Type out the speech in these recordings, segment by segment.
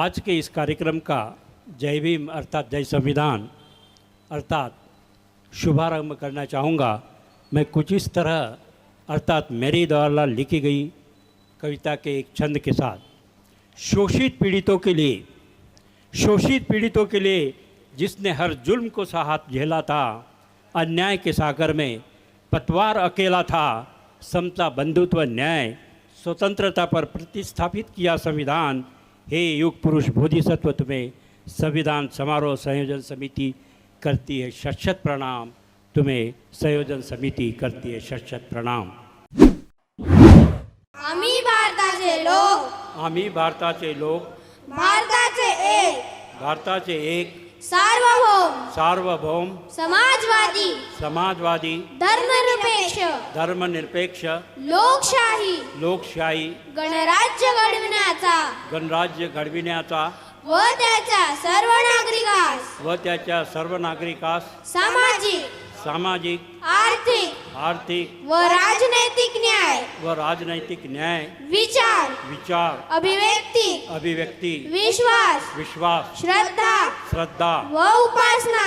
आज के इस कार्यक्रम का जय भीम अर्थात जय संविधान अर्थात शुभारंभ करना चाहूँगा। मैं कुछ इस तरह अर्थात मेरे द्वारा लिखी गई कविता के एक छंद के साथ। शोषित पीड़ितों के लिए जिसने हर जुल्म को साहस झेला था, अन्याय के सागर में पतवार अकेला था, समता बंधुत्व न्याय स्वतंत्रता पर प्रतिस्थापित किया संविधान। हे युग पुरुष बोधिसत्व, तुम्हें संविधान समारोह संयोजन समिति करती है शत प्रणाम। तुम्हें संयोजन समिति करती है शत प्रणाम। आम्ही भारताचे लोक भारताचे एक सार्वभौम समाजवादी धर्मनिरपेक्ष लोकशाही गणराज्य घडविण्याचा व त्याच्या सर्व नागरिकास सामाजिक आर्थिक व राजनैतिक न्याय विचार अभिव्यक्ती विश्वास श्रद्धा व उपासना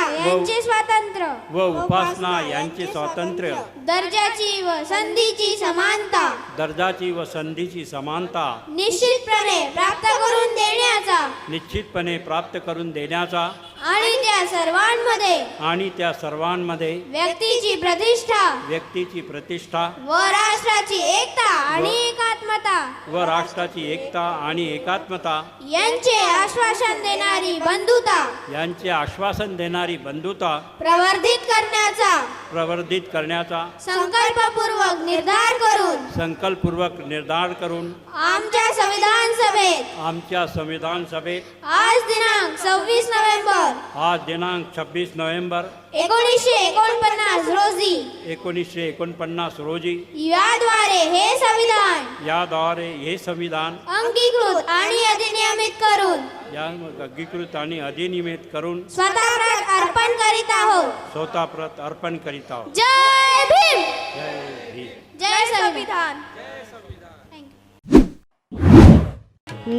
यांचे स्वातंत्र्य दर्जाची व संधीची समानता निश्चितपणे प्राप्त करून देण्याचा आणि त्या सर्वांमध्ये व्यक्तीची प्रतिष्ठा व राष्ट्राची एकता आणि एकात्मता यांचे आश्वासन देणारी बंधुता प्रवर्धित करण्याचा संकल्पपूर्वक निर्धार करून आमच्या संविधान सभेत आज दिनांक 26 नोव्हेंबर 1949 रोजी याद्वारे हे संविधान अंगीकृत आणि अधिनियमित करून स्वतःप्रत अर्पण करीत आहोत। जय भीम, जय भीम, जय संविधान।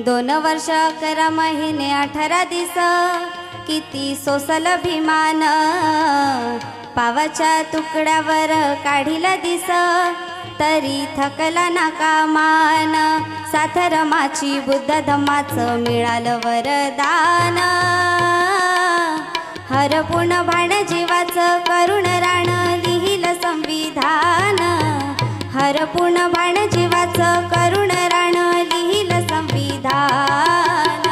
2 वर्ष 11 महिने 18 दिवस किती सोसल भीमान, पावाच्या तुकड्यावर काढिला दिस तरी थकला ना कामान। साथरमाची बुद्ध धम्माचं मिळालं वरदान, हरपूर्ण भाण जीवाचं करुण राण लिहिलं संविधान। हरपूर्ण भाण जीवाचं करुण राण लिहिलं संविधान।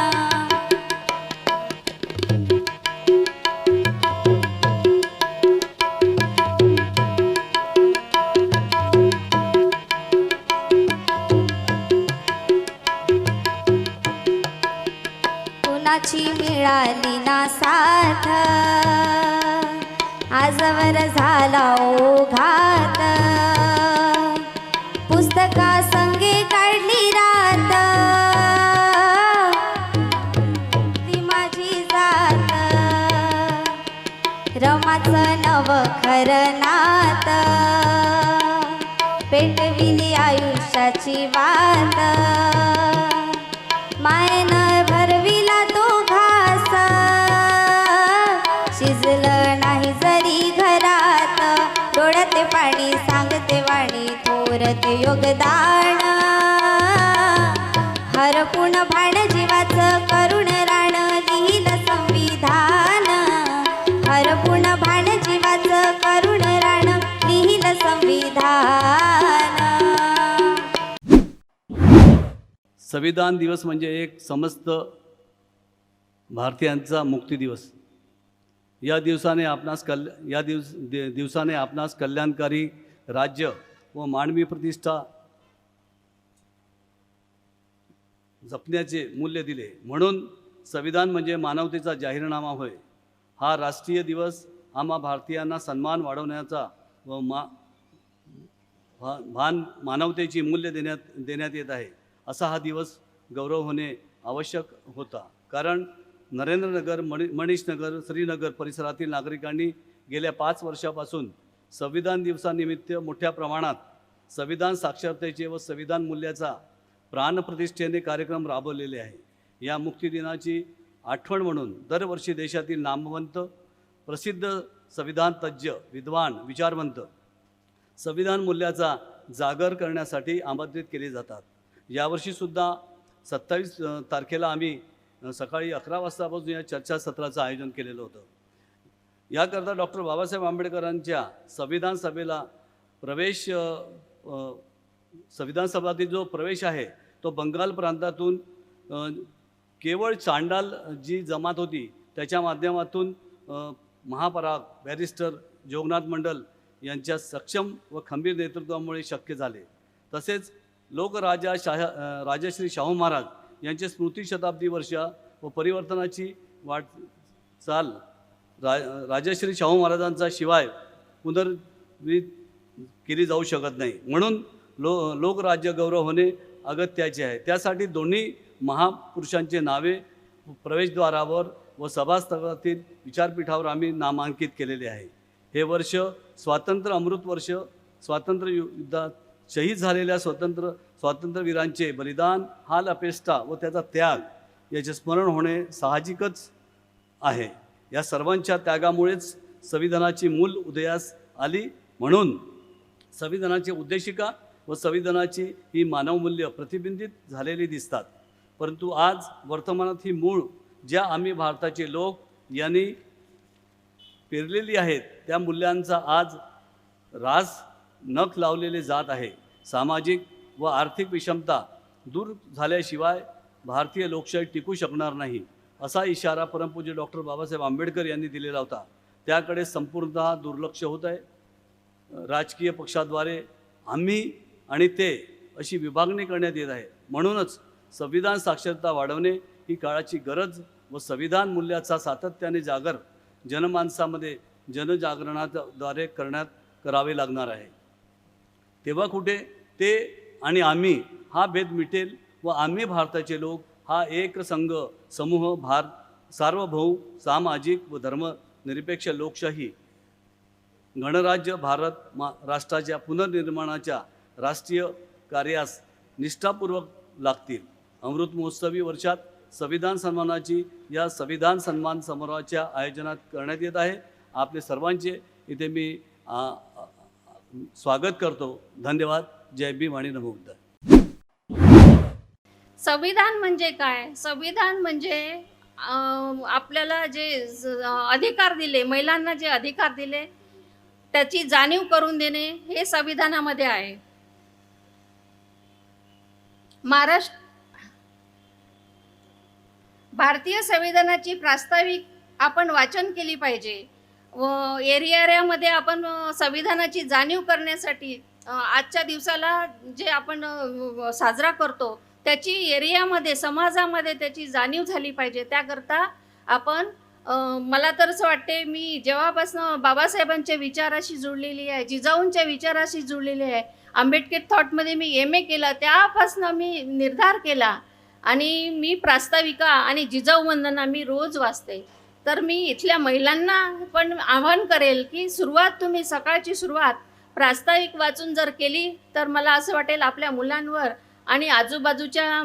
कुणाची मिळाली ना साथ, आजवर झाला ओघात। पुस्तका संगे काढली रात, ती माझी जात। रमाचं नव खरं नात, पेटविली आयुष्याची वात। मायनं भरविला तो घास, शिजलं नाही जरी घरात। डोळ्याते पाणी सांगते वाणी, थोरते योगदान। हरपूर्ण भाण जीवाचं करुण राण लिहिलं संविधान। हरपूर्ण भाण जीवाचं करुण राण लिहिलं संविधान। संविधान दिवस म्हणजे एक समस्त भारतीयांचा मुक्ती दिवस। या दिवसाने आपणास कल्याणकारी राज्य व मानवी प्रतिष्ठा जपण्याचे मूल्य दिले, म्हणून संविधान म्हणजे मानवतेचा जाहीरनामा होय। हा राष्ट्रीय दिवस आम्हा भारतीयांना सन्मान वाढवण्याचा व मानवतेची मूल्य देण्यात येत आहे। असा हा दिवस गौरव होणे आवश्यक होता, कारण नरेंद्रनगर, मनीषनगर, श्रीनगर परिसरातील नागरिकांनी गेल्या 5 वर्षापासून संविधान दिवसानिमित्त मोठ्या प्रमाणात संविधान साक्षरतेचे व संविधान मूल्याचा प्राणप्रतिष्ठेने कार्यक्रम राबवलेले आहे। या मुक्तिदिनाची आठवण म्हणून दरवर्षी देशातील नामवंत प्रसिद्ध संविधान तज्ज्ञ विद्वान विचारवंत संविधान मूल्याचा जागर करण्यासाठी आमंत्रित केले जातात. यावर्षीसुद्धा 27 तारखेला आम्ही सकाळी 11 वाजतापासून या चर्चासत्राचं आयोजन केलेलं होतं. याकरता डॉक्टर बाबासाहेब आंबेडकरांच्या संविधान सभेला प्रवेश संविधान सभातील जो प्रवेश आहे तो बंगाल प्रांतातून केवळ चांडाल जी जमात होती त्याच्या माध्यमातून महापराग बॅरिस्टर जोगनाथ मंडल यांच्या सक्षम व खंबीर नेतृत्वामुळे शक्य झाले. तसेच राजश्री शाहू महाराज यांचे स्मृती शताब्दी वर्ष व परिवर्तनाची वाटचाल राजश्री शाहू महाराजांचा शिवाय पुनर्वित केली जाऊ शकत नाही. म्हणून लोकराज्य गौरव होणे अगत्याचे आहे. त्यासाठी दोन्ही महापुरुषांचे नावे प्रवेशद्वारावर व सभास्थळातील विचारपीठावर आम्ही नामांकित केलेले आहे. हे वर्ष स्वातंत्र्य अमृत वर्ष, स्वातंत्र्य युद्धात शहीद झालेल्या स्वातंत्र्यवीरांचे बलिदान, हाल अपेष्टा व त्याचा त्याग याचे स्मरण होणे साहजिकच आहे. या सर्वांच्या त्यागामुळेच संविधानाची मूल उदयास आली. म्हणून संविधानाची उद्देशिका व संविधानाची ही मानवमूल्य प्रतिबिंबित झालेली दिसतात. परंतु आज वर्तमानात ही मूळ ज्या आम्ही भारताचे लोक यांनी पेरलेली आहेत त्या मूल्यांचा आज रास नख लावलेले जात आहे. सामाजिक व आर्थिक विषमता दूर झाल्याशिवाय भारतीय लोकशाही टिकू शकणार नाही असा इशारा परमपूज्य डॉक्टर बाबासाहेब आंबेडकर यांनी दिलेला होता. त्याकडे संपूर्णतः दुर्लक्ष होत आहे. राजकीय पक्षाद्वारे आम्ही आणि ते अशी विभागणी करण्यात येत आहे. म्हणूनच संविधान साक्षरता वाढवणे ही काळाची गरज व संविधान मूल्याचा सातत्याने जागर जनमानसामध्ये जनजागरणाद्वारे करावे लागणार आहे. तेव्हा कुठे ते आणि आम्ही हा भेद मिटेल व आम्ही भारताचे लोक हा एक संघ समूह सार्वभौम सामाजिक व धर्मनिरपेक्ष लोकशाही गणराज्य भारत राष्ट्राच्या पुनर्निर्माणाच्या राष्ट्रीय कार्यास निष्ठापूर्वक लागतील. अमृत महोत्सवी वर्षात संविधान सन्मानाची या संविधान सन्मान समारोहाच्या आयोजनात करण्यात येत आहे. आपले सर्वांचे इथे मी स्वागत करतो. धन्यवाद. जय भीम आणि नमो बुद्धाय. संविधान म्हणजे काय? संविधान म्हणजे आपल्याला जे अधिकार दिले, महिलांना जे अधिकार दिले त्याची जाणीव करून देणे हे संविधानामध्ये आहे. भारतीय संविधानाची प्रास्ताविक आपण वाचन केली पाहिजे व एरियामध्ये आपण संविधानाची जाणीव करण्यासाठी आजच्या दिवसाला जे आपण साजरा करतो त्याची एरियामध्ये समाजामध्ये त्याची जाणीव झाली पाहिजे. त्याकरता आपण मला तर असं वाटते मी जेव्हापासून बाबासाहेबांच्या विचाराशी जुळलेली आहे, जिजाऊंच्या विचाराशी जुळलेली आहे, आंबेडकर थॉटमध्ये मी MA केलं त्यापासून मी निर्धार केला आणि मी प्रास्ताविका आणि जिजाऊ वंदना मी रोज वाचते. तर मी इथल्या महिलांना पण आवाहन करेल की तुम्ही सकाळची सुरुवात प्रास्ताविक वाचून जर केली तर मला असं वाटेल आपल्या मुलांवर आणि आजूबाजूच्या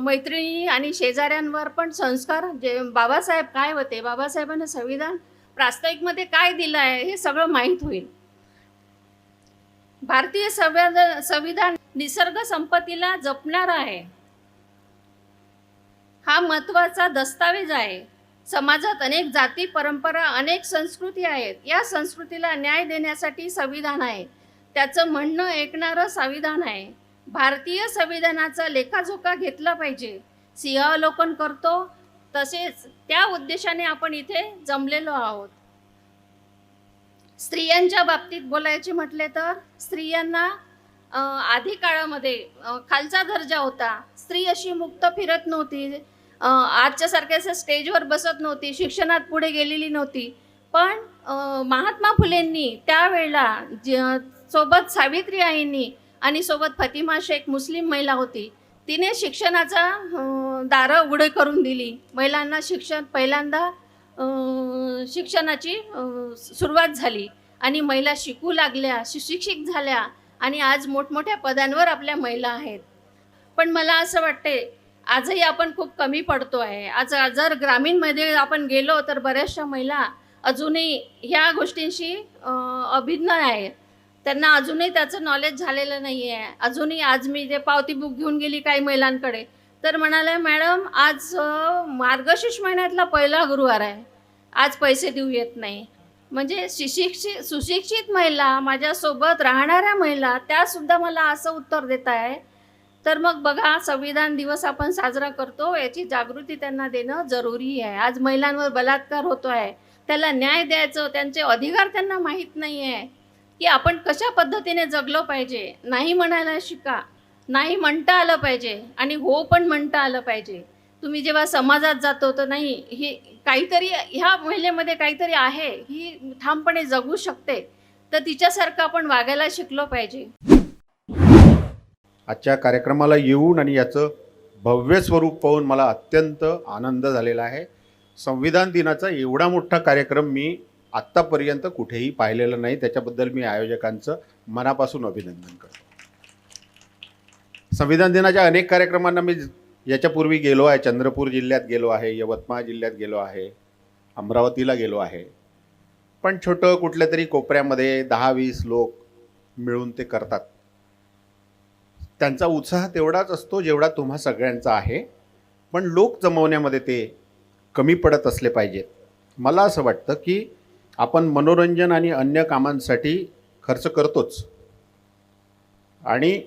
मैत्रिणी आणि शेजाऱ्यांवर पण संस्कार जे बाबासाहेब काय होते, बाबासाहेबांना संविधान प्रास्ताविकमध्ये काय दिलं आहे हे सगळं माहीत होईल. भारतीय संविधान निसर्ग संपत्तीला जपणारा आहे. हा महत्त्वाचा दस्तावेज आहे. समाजात अनेक जाती परंपरा अनेक संस्कृती आहेत. या संस्कृतीला न्याय देण्यासाठी संविधान आहे. त्याचं म्हणणं ऐकणारं संविधान आहे. भारतीय संविधानाचा लेखाजोखा घेतला पाहिजे. सिंहावलोकन करतो तसेच त्या उद्देशाने आपण इथे जमलेलो आहोत. स्त्रियांच्या बाबतीत बोलायचे म्हटले तर स्त्रियांना आधी काळामध्ये खालचा दर्जा होता. स्त्री अशी मुक्त फिरत नव्हती, आजच्यासारख्या स्टेजवर बसत नव्हती, शिक्षणात पुढे गेलेली नव्हती. पण महात्मा फुलेंनी त्यावेळेला सोबत सावित्री आईंनी आणि सोबत फतिमा शेख मुस्लिम महिला होती, तिने शिक्षणाचा दारं उघडे करून दिली. महिलांना पहिल्यांदा शिक्षणाची सुरुवात झाली आणि महिला शिकू लागल्या, सुशिक्षित झाल्या आणि आज मोठमोठ्या पदांवर आपल्या महिला आहेत. पण मला असं वाटते आजही आपण खूप कमी पडतो आहे. आज जर ग्रामीणमध्ये आपण गेलो तर बऱ्याचशा महिला अजूनही ह्या गोष्टींशी अभिज्ञ आहेत. त्यांना अजूनही त्याचं नॉलेज झालेलं नाही आहे. अजूनही आज मी जे पावती बुक घेऊन गेली काही महिलांकडे, तर म्हणाले मॅडम आज मार्गशीर्ष महिन्यातला पहिला गुरुवार आहे, आज पैसे देऊ येत नाही. म्हणजे सुशिक्षित महिला, माझ्यासोबत राहणाऱ्या महिला, त्यासुद्धा मला असं उत्तर देत आहे. तर मग बघा, संविधान दिवस आपण साजरा करतो, याची जागृती त्यांना देणं जरुरी आहे. आज महिलांवर बलात्कार होतो आहे, त्याला न्याय द्यायचं, त्यांचे अधिकार त्यांना माहीत नाही आहे की आपण कशा पद्धतीने जगलो पाहिजे. नाही म्हणायला शिका, नाही म्हणता आलं पाहिजे आणि हो पण म्हणता आलं पाहिजे. तुम्ही जेव्हा समाजात जातो तर नाही, ही काहीतरी ह्या महिलेमध्ये काहीतरी आहे, ही ठामपणे जगू शकते, तर तिच्यासारखं आपण वागायला शिकलो पाहिजे. आजच्या कार्यक्रमाला येऊन आणि याचं भव्य स्वरूप पाहून मला अत्यंत आनंद झालेला आहे. संविधान दिनाचा एवढा मोठा कार्यक्रम मी आत्तापर्यंत कुठेही पाहिलेला नाही. त्याच्याबद्दल मी आयोजकांचं मनापासून अभिनंदन करतो. संविधान दिनाच्या अनेक कार्यक्रमांना मी याच्यापूर्वी गेलो आहे. चंद्रपूर जिल्ह्यात गेलो आहे, यवतमाळ जिल्ह्यात गेलो आहे, अमरावतीला गेलो आहे. पण छोटं कुठल्या तरी कोपऱ्यामध्ये 10-20 लोक मिळून ते करतात. त्यांचा उत्साह तेवढाच असतो जेवढा तुम्हा सगळ्यांचा आहे, पण लोक जमवण्यामध्ये ते कमी पडत असले पाहिजेत. मला असं वाटतं की आपण मनोरंजन आणि अन्य कामांसाठी खर्च करतोच, आणि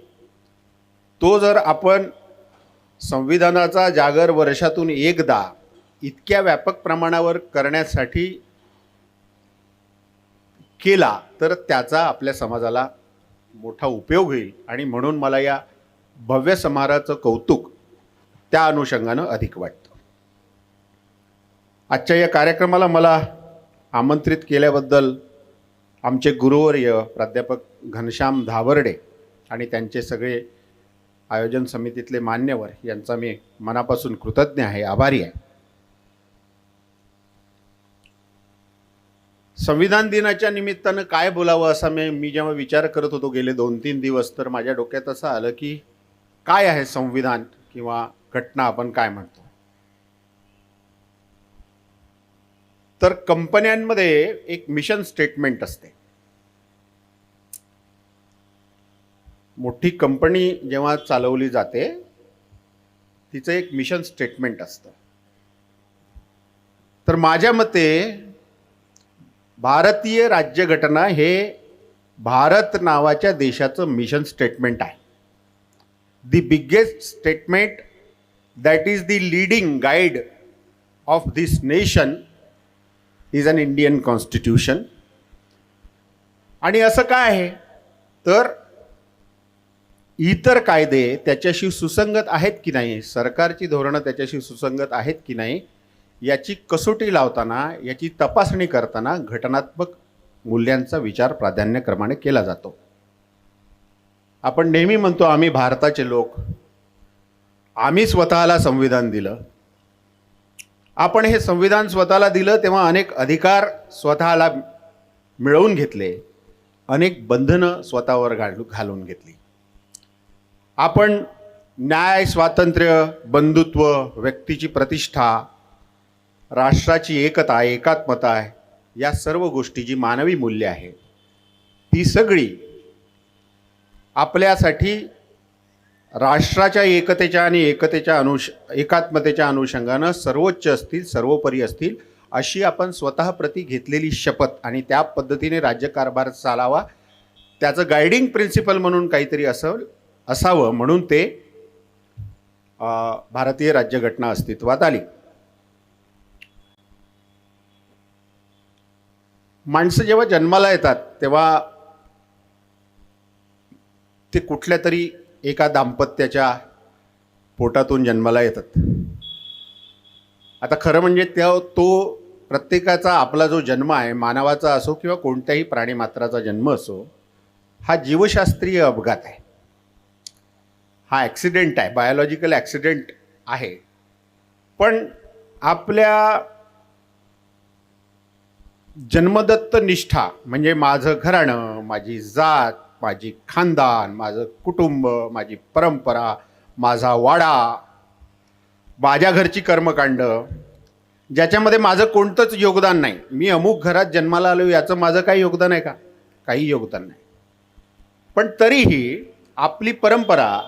तो जर आपण संविधानाचा जागर वर्षातून एकदा इतक्या व्यापक प्रमाणावर करण्यासाठी केला तर त्याचा आपल्या समाजाला मोठा उपयोग होईल. आणि म्हणून मला या भव्य समारोहाचं कौतुक त्या अनुषंगानं अधिक वाटतं. आजच्या या कार्यक्रमाला मला आमंत्रित केल्याबद्दल आमचे गुरुवर्य प्राध्यापक घनश्याम धाबर्डे आणि त्यांचे सगळे आयोजन समितीतले मान्यवर यांचा मी मनापासून कृतज्ञ आहे, आभारी आहे. संविधान दिनाच्या निमित्तानं काय बोलावं असा मी जेव्हा विचार करत होतो गेले 2-3 दिवस, तर माझ्या डोक्यात असं आलं की काय आहे संविधान किंवा घटना आपण काय म्हणतो. तर कंपन्यांमध्ये एक मिशन स्टेटमेंट असते. मोठी कंपनी जेव्हा चालवली जाते तिचं एक मिशन स्टेटमेंट असतं. तर माझ्या मते भारतीय राज्यघटना हे भारत नावाच्या देशाचं मिशन स्टेटमेंट आहे. The biggest statement that is the leading guide of this nation is an Indian constitution. आणि असं काय आहे तर इतर कायदे त्याच्याशी सुसंगत आहेत की नाही, सरकारची धोरणं त्याच्याशी सुसंगत आहेत की नाही, याची कसोटी लावताना, याची तपासणी करताना घटनात्मक मूल्यांचा विचार प्राधान्यक्रमाने केला जातो. आपण नेहमी म्हणतो आम्ही भारताचे लोक, आम्ही स्वतःला संविधान दिलं. आपण हे संविधान स्वतःला दिलं तेव्हा अनेक अधिकार स्वतःला मिळवून घेतले, अनेक बंधनं स्वतःवर घालून घेतली. आपण न्याय, स्वातंत्र्य, बंधुत्व, व्यक्तीची प्रतिष्ठा, राष्ट्राची एकता, एकात्मता, या सर्व गोष्टी जी मानवी मूल्य आहे ती सगळी आपल्यासाठी राष्ट्राच्या एकतेच्या आणि एकात्मतेच्या अनुषंगानं सर्वोच्च असतील, सर्वोपरी असतील अशी आपण स्वतः प्रती घेतलेली शपथ, आणि त्या पद्धतीने राज्यकारभार चालावा त्याचं गायडिंग प्रिन्सिपल म्हणून काहीतरी असावं म्हणून ते भारतीय राज्यघटना अस्तित्वात आली. माणसं जेव्हा जन्माला येतात तेव्हा ते कुठल्या तरी एका दाम्पत्याच्या पोटातून जन्माला येतात. आता खरं म्हणजे तो प्रत्येकाचा आपला जो जन्म आहे, मानवाचा असो किंवा कोणत्याही प्राणीमात्राचा जन्म असो, हा जीवशास्त्रीय अपघात आहे, हा ॲक्सिडेंट आहे, बायोलॉजिकल ॲक्सिडेंट आहे. पण आपल्या जन्मदत्त निष्ठा म्हणजे माझं घराणं, माझी जात, माझी खानदान, माझं कुटुंब, माझी परंपरा, माझा वाडा, माझ्या घरची कर्मकांड, ज्याच्यामध्ये माझं कोणतंच योगदान नाही, मी अमुक घरात जन्माला आलो याचं माझं काही योगदान आहे का? काही योगदान नाही. पण तरीही आपली परंपरा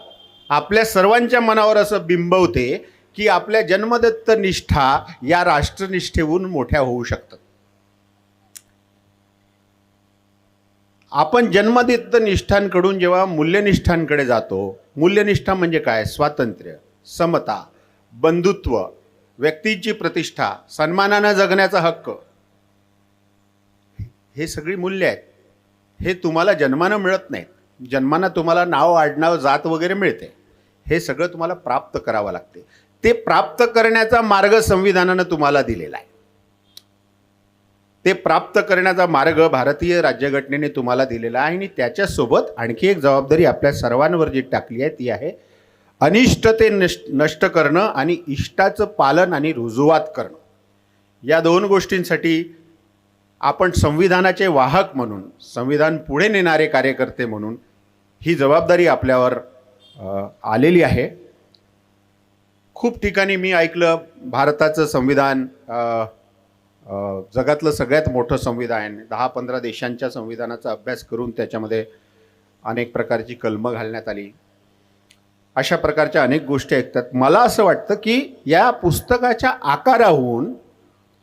आपल्या सर्वांच्या मनावर असं बिंबवते की आपल्या जन्मदत्त निष्ठा या राष्ट्रनिष्ठेहून मोठ्या होऊ शकतात. आपण जन्मदत्त निष्ठांकडून जेव्हा मूल्यनिष्ठांकडे जातो, मूल्यनिष्ठा म्हणजे काय? स्वातंत्र्य, समता, बंधुत्व, व्यक्तीची प्रतिष्ठा, सन्मानानं जगण्याचा हक्क, हे सगळी मूल्य आहेत. हे तुम्हाला जन्मानं मिळत नाहीत. जन्मानं तुम्हाला नाव, आडनाव, जात वगैरे मिळते. हे सगळं तुम्हाला प्राप्त करावं लागते. ते प्राप्त करण्याचा मार्ग संविधानानं तुम्हाला दिलेला आहे. ते प्राप्त करण्याचा मार्ग भारतीय राज्यघटनेने तुम्हाला दिलेला आहे. आणि त्याच्यासोबत आणखी एक जबाबदारी आपल्या सर्वांवर जी टाकली आहे ती आहे अनिष्ट ते नष्ट करणं आणि इष्टाचं पालन आणि रुजुवात करणं. या दोन गोष्टींसाठी आपण संविधानाचे वाहक म्हणून, संविधान पुढे नेणारे कार्यकर्ते म्हणून ही जबाबदारी आपल्यावर आलेली आहे. खूप ठिकाणी मी ऐकलं भारताचं संविधान जगातलं सगळ्यात मोठं संविधान, 10-15 देशांच्या संविधानाचा अभ्यास करून त्याच्यामध्ये अनेक प्रकारची कलमं घालण्यात आली. अशा प्रकारच्या अनेक गोष्टी ऐकतात. मला असं वाटतं की या पुस्तकाच्या आकाराहून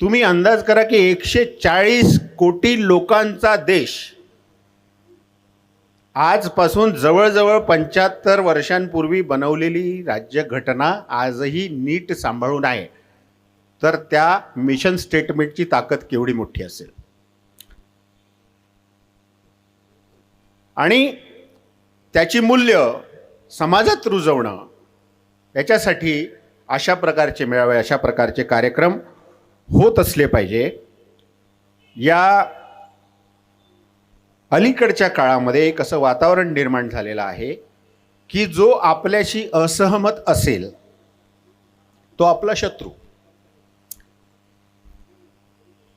तुम्ही अंदाज करा की 140 कोटी लोकांचा देश आजपासून जवळजवळ 75 वर्षांपूर्वी बनवलेली राज्यघटना आजही नीट सांभाळून आहे, तर त्या मिशन स्टेटमेंटची ताकद केवढी मोठी असेल. आणि त्याची मूल्य समाजात रुजवणं, याच्यासाठी अशा प्रकारचे मेळावे, अशा प्रकारचे कार्यक्रम होत असले पाहिजे. या अलीकडच्या काळामध्ये एक असं वातावरण निर्माण झालेलं आहे की जो आपल्याशी असहमत असेल तो आपला शत्रू.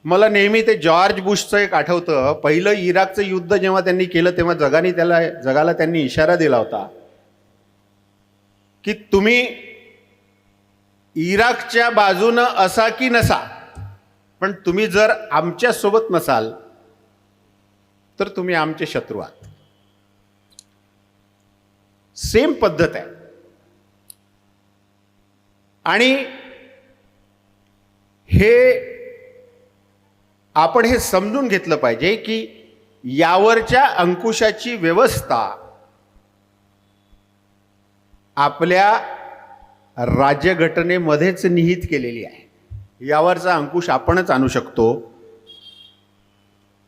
मला नेहमी ते जॉर्ज बुशचं एक आठवतं. पहिलं इराकचं युद्ध जेव्हा त्यांनी केलं तेव्हा जगाला त्यांनी इशारा दिला होता की तुम्ही इराकच्या बाजूनं असा की नसा, पण तुम्ही जर आमच्या सोबत नसाल तर तुम्ही आमचे शत्रू आहात. सेम पद्धत आहे. आणि आपण हे समजून घेतलं पाहिजे की यावरच्या अंकुशाची व्यवस्था आपल्या राज्यघटनेमध्येच निहित केलेली आहे. यावरचा अंकुश आपणच आणू शकतो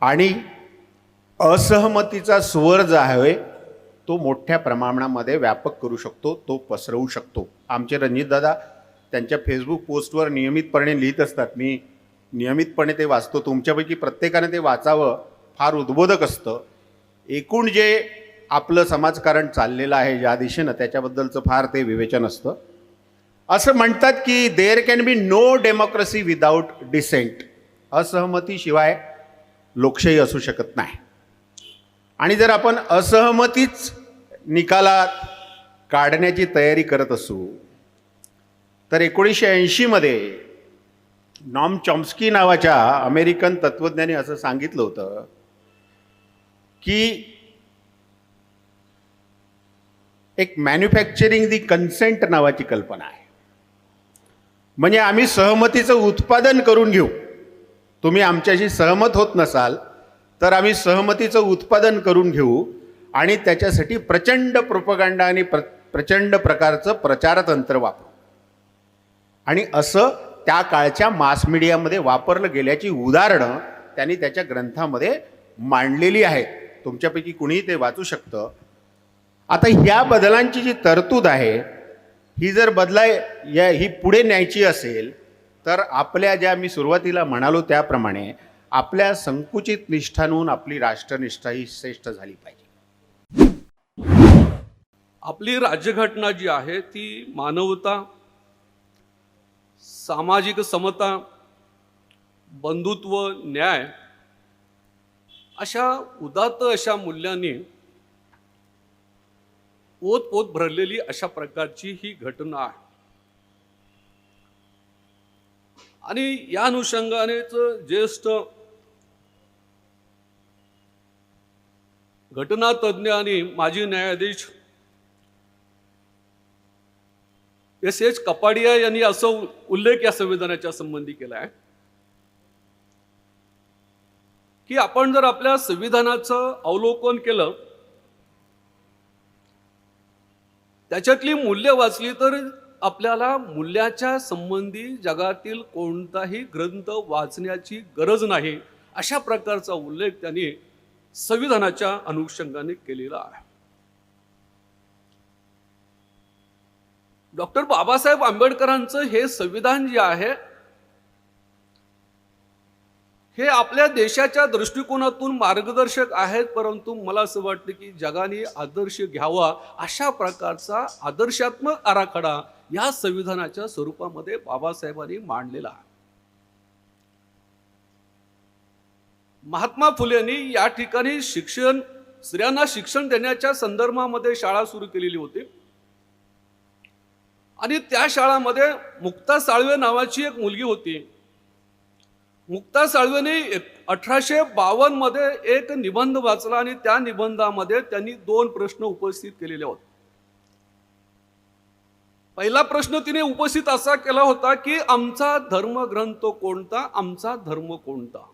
आणि असहमतीचा स्वर जो आहे तो मोठ्या प्रमाणामध्ये व्यापक करू शकतो, तो पसरवू शकतो. आमचे रणजितदादा त्यांच्या फेसबुक पोस्टवर नियमितपणे लिहित असतात. मी नियमितपणे ते वाचतो. तुमच्यापैकी प्रत्येकाने ते वाचावं, फार उद्बोधक असतं. एकूण जे आपलं समाजकारण चाललेलं आहे ज्या दिशेनं, त्याच्याबद्दलचं फार ते विवेचन असतं. असं म्हणतात की there can be no democracy without dissent. असहमतीशिवाय लोकशाही असू शकत नाही. आणि जर आपण असहमतीच निकालात काढण्याची तयारी करत असू तर 1980 मध्ये नॉम चॉम्स्की नावाच्या अमेरिकन तत्त्वज्ञानी असं सांगितलं होतं की एक मॅन्युफॅक्चरिंग दी कन्सेंट नावाची कल्पना आहे. म्हणजे आम्ही सहमतीचं उत्पादन करून घेऊ. तुम्ही आमच्याशी सहमत होत नसाल तर आम्ही सहमतीचं उत्पादन करून घेऊ आणि त्याच्यासाठी प्रचंड प्रोपगंडा आणि प्रचंड प्रकारचं प्रचारतंत्र वापरू. आणि असं त्या काळच्या मास मीडियामध्ये वापरलं गेल्याची उदाहरणं त्यांनी त्याच्या ग्रंथामध्ये मांडलेली आहेत. तुमच्यापैकी कुणीही ते वाचू शकतं. आता ह्या बदलांची जी तरतूद आहे ही जर ही पुढे न्यायची असेल तर आपल्या ज्या मी सुरुवातीला म्हणालो त्याप्रमाणे आपल्या संकुचित निष्ठांहून आपली राष्ट्रनिष्ठा ही श्रेष्ठ झाली पाहिजे. आपली राज्यघटना जी आहे ती मानवता, सामाजिक समता, बंधुत्व, न्याय अशा उदात्त अशा मूल्यांनी ओतपोत भरलेली अशा प्रकारची ही घटना आहे. आणि या अनुषंगानेच ज्येष्ठ घटनातज्ञ आणि माजी न्यायाधीश S.H. कपाडिया यांनी असं उल्लेख या संविधानाच्या संबंधी केला आहे की आपण जर आपल्या संविधानाचं अवलोकन केलं, त्याच्यातली मूल्य वाचली, तर आपल्याला मूल्याच्या संबंधी जगातील कोणताही ग्रंथ वाचण्याची गरज नाही, अशा प्रकारचा उल्लेख त्यांनी संविधानाच्या अनुषंगाने केलेला आहे. डॉक्टर बाबासाहेब आंबेडकरांचं हे संविधान जे आहे हे आपल्या देशाच्या दृष्टिकोनातून मार्गदर्शक आहेत, परंतु मला असं वाटतं की जगाने आदर्श घ्यावा अशा प्रकारचा आदर्शात्मक आराखडा या संविधानाच्या स्वरूपामध्ये बाबासाहेबांनी मांडलेला आहे. महात्मा फुलेंनी या ठिकाणी स्त्रियांना शिक्षण देण्याच्या संदर्भामध्ये शाळा सुरू केलेली होती आणि त्या शाळामध्ये मुक्ता साळवे नावाची एक मुलगी होती. मुक्ता साळवेने 1852 मध्ये एक निबंध वाचला आणि त्या निबंधामध्ये त्यांनी 2 प्रश्न उपस्थित केलेले होते. पहिला प्रश्न तिने उपस्थित असा केला होता की आमचा धर्मग्रंथ कोणता, आमचा धर्म कोणता.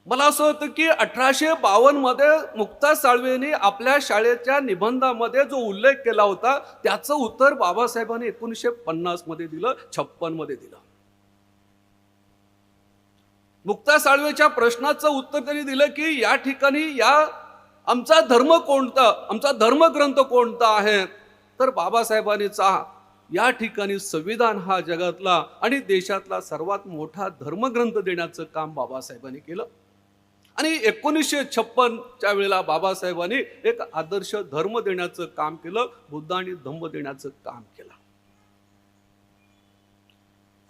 मला असं होतं की 1852 मध्ये मुक्ता साळवेने आपल्या शाळेच्या निबंधामध्ये जो उल्लेख केला होता त्याचं उत्तर बाबासाहेबांनी 1950 मध्ये दिलं, 56 मध्ये दिलं. मुक्ता साळवेच्या प्रश्नाचं उत्तर त्यांनी दिलं की या ठिकाणी आमचा धर्म कोणता, आमचा धर्मग्रंथ कोणता आहे, तर बाबासाहेबांनी या ठिकाणी संविधान हा जगातला आणि देशातला सर्वात मोठा धर्मग्रंथ देण्याचं काम बाबासाहेबांनी केलं. आणि 1956च्या वेळेला बाबासाहेबांनी एक आदर्श धर्म देण्याचं काम केलं, बुद्ध आणि धम्म देण्याचं काम केलं.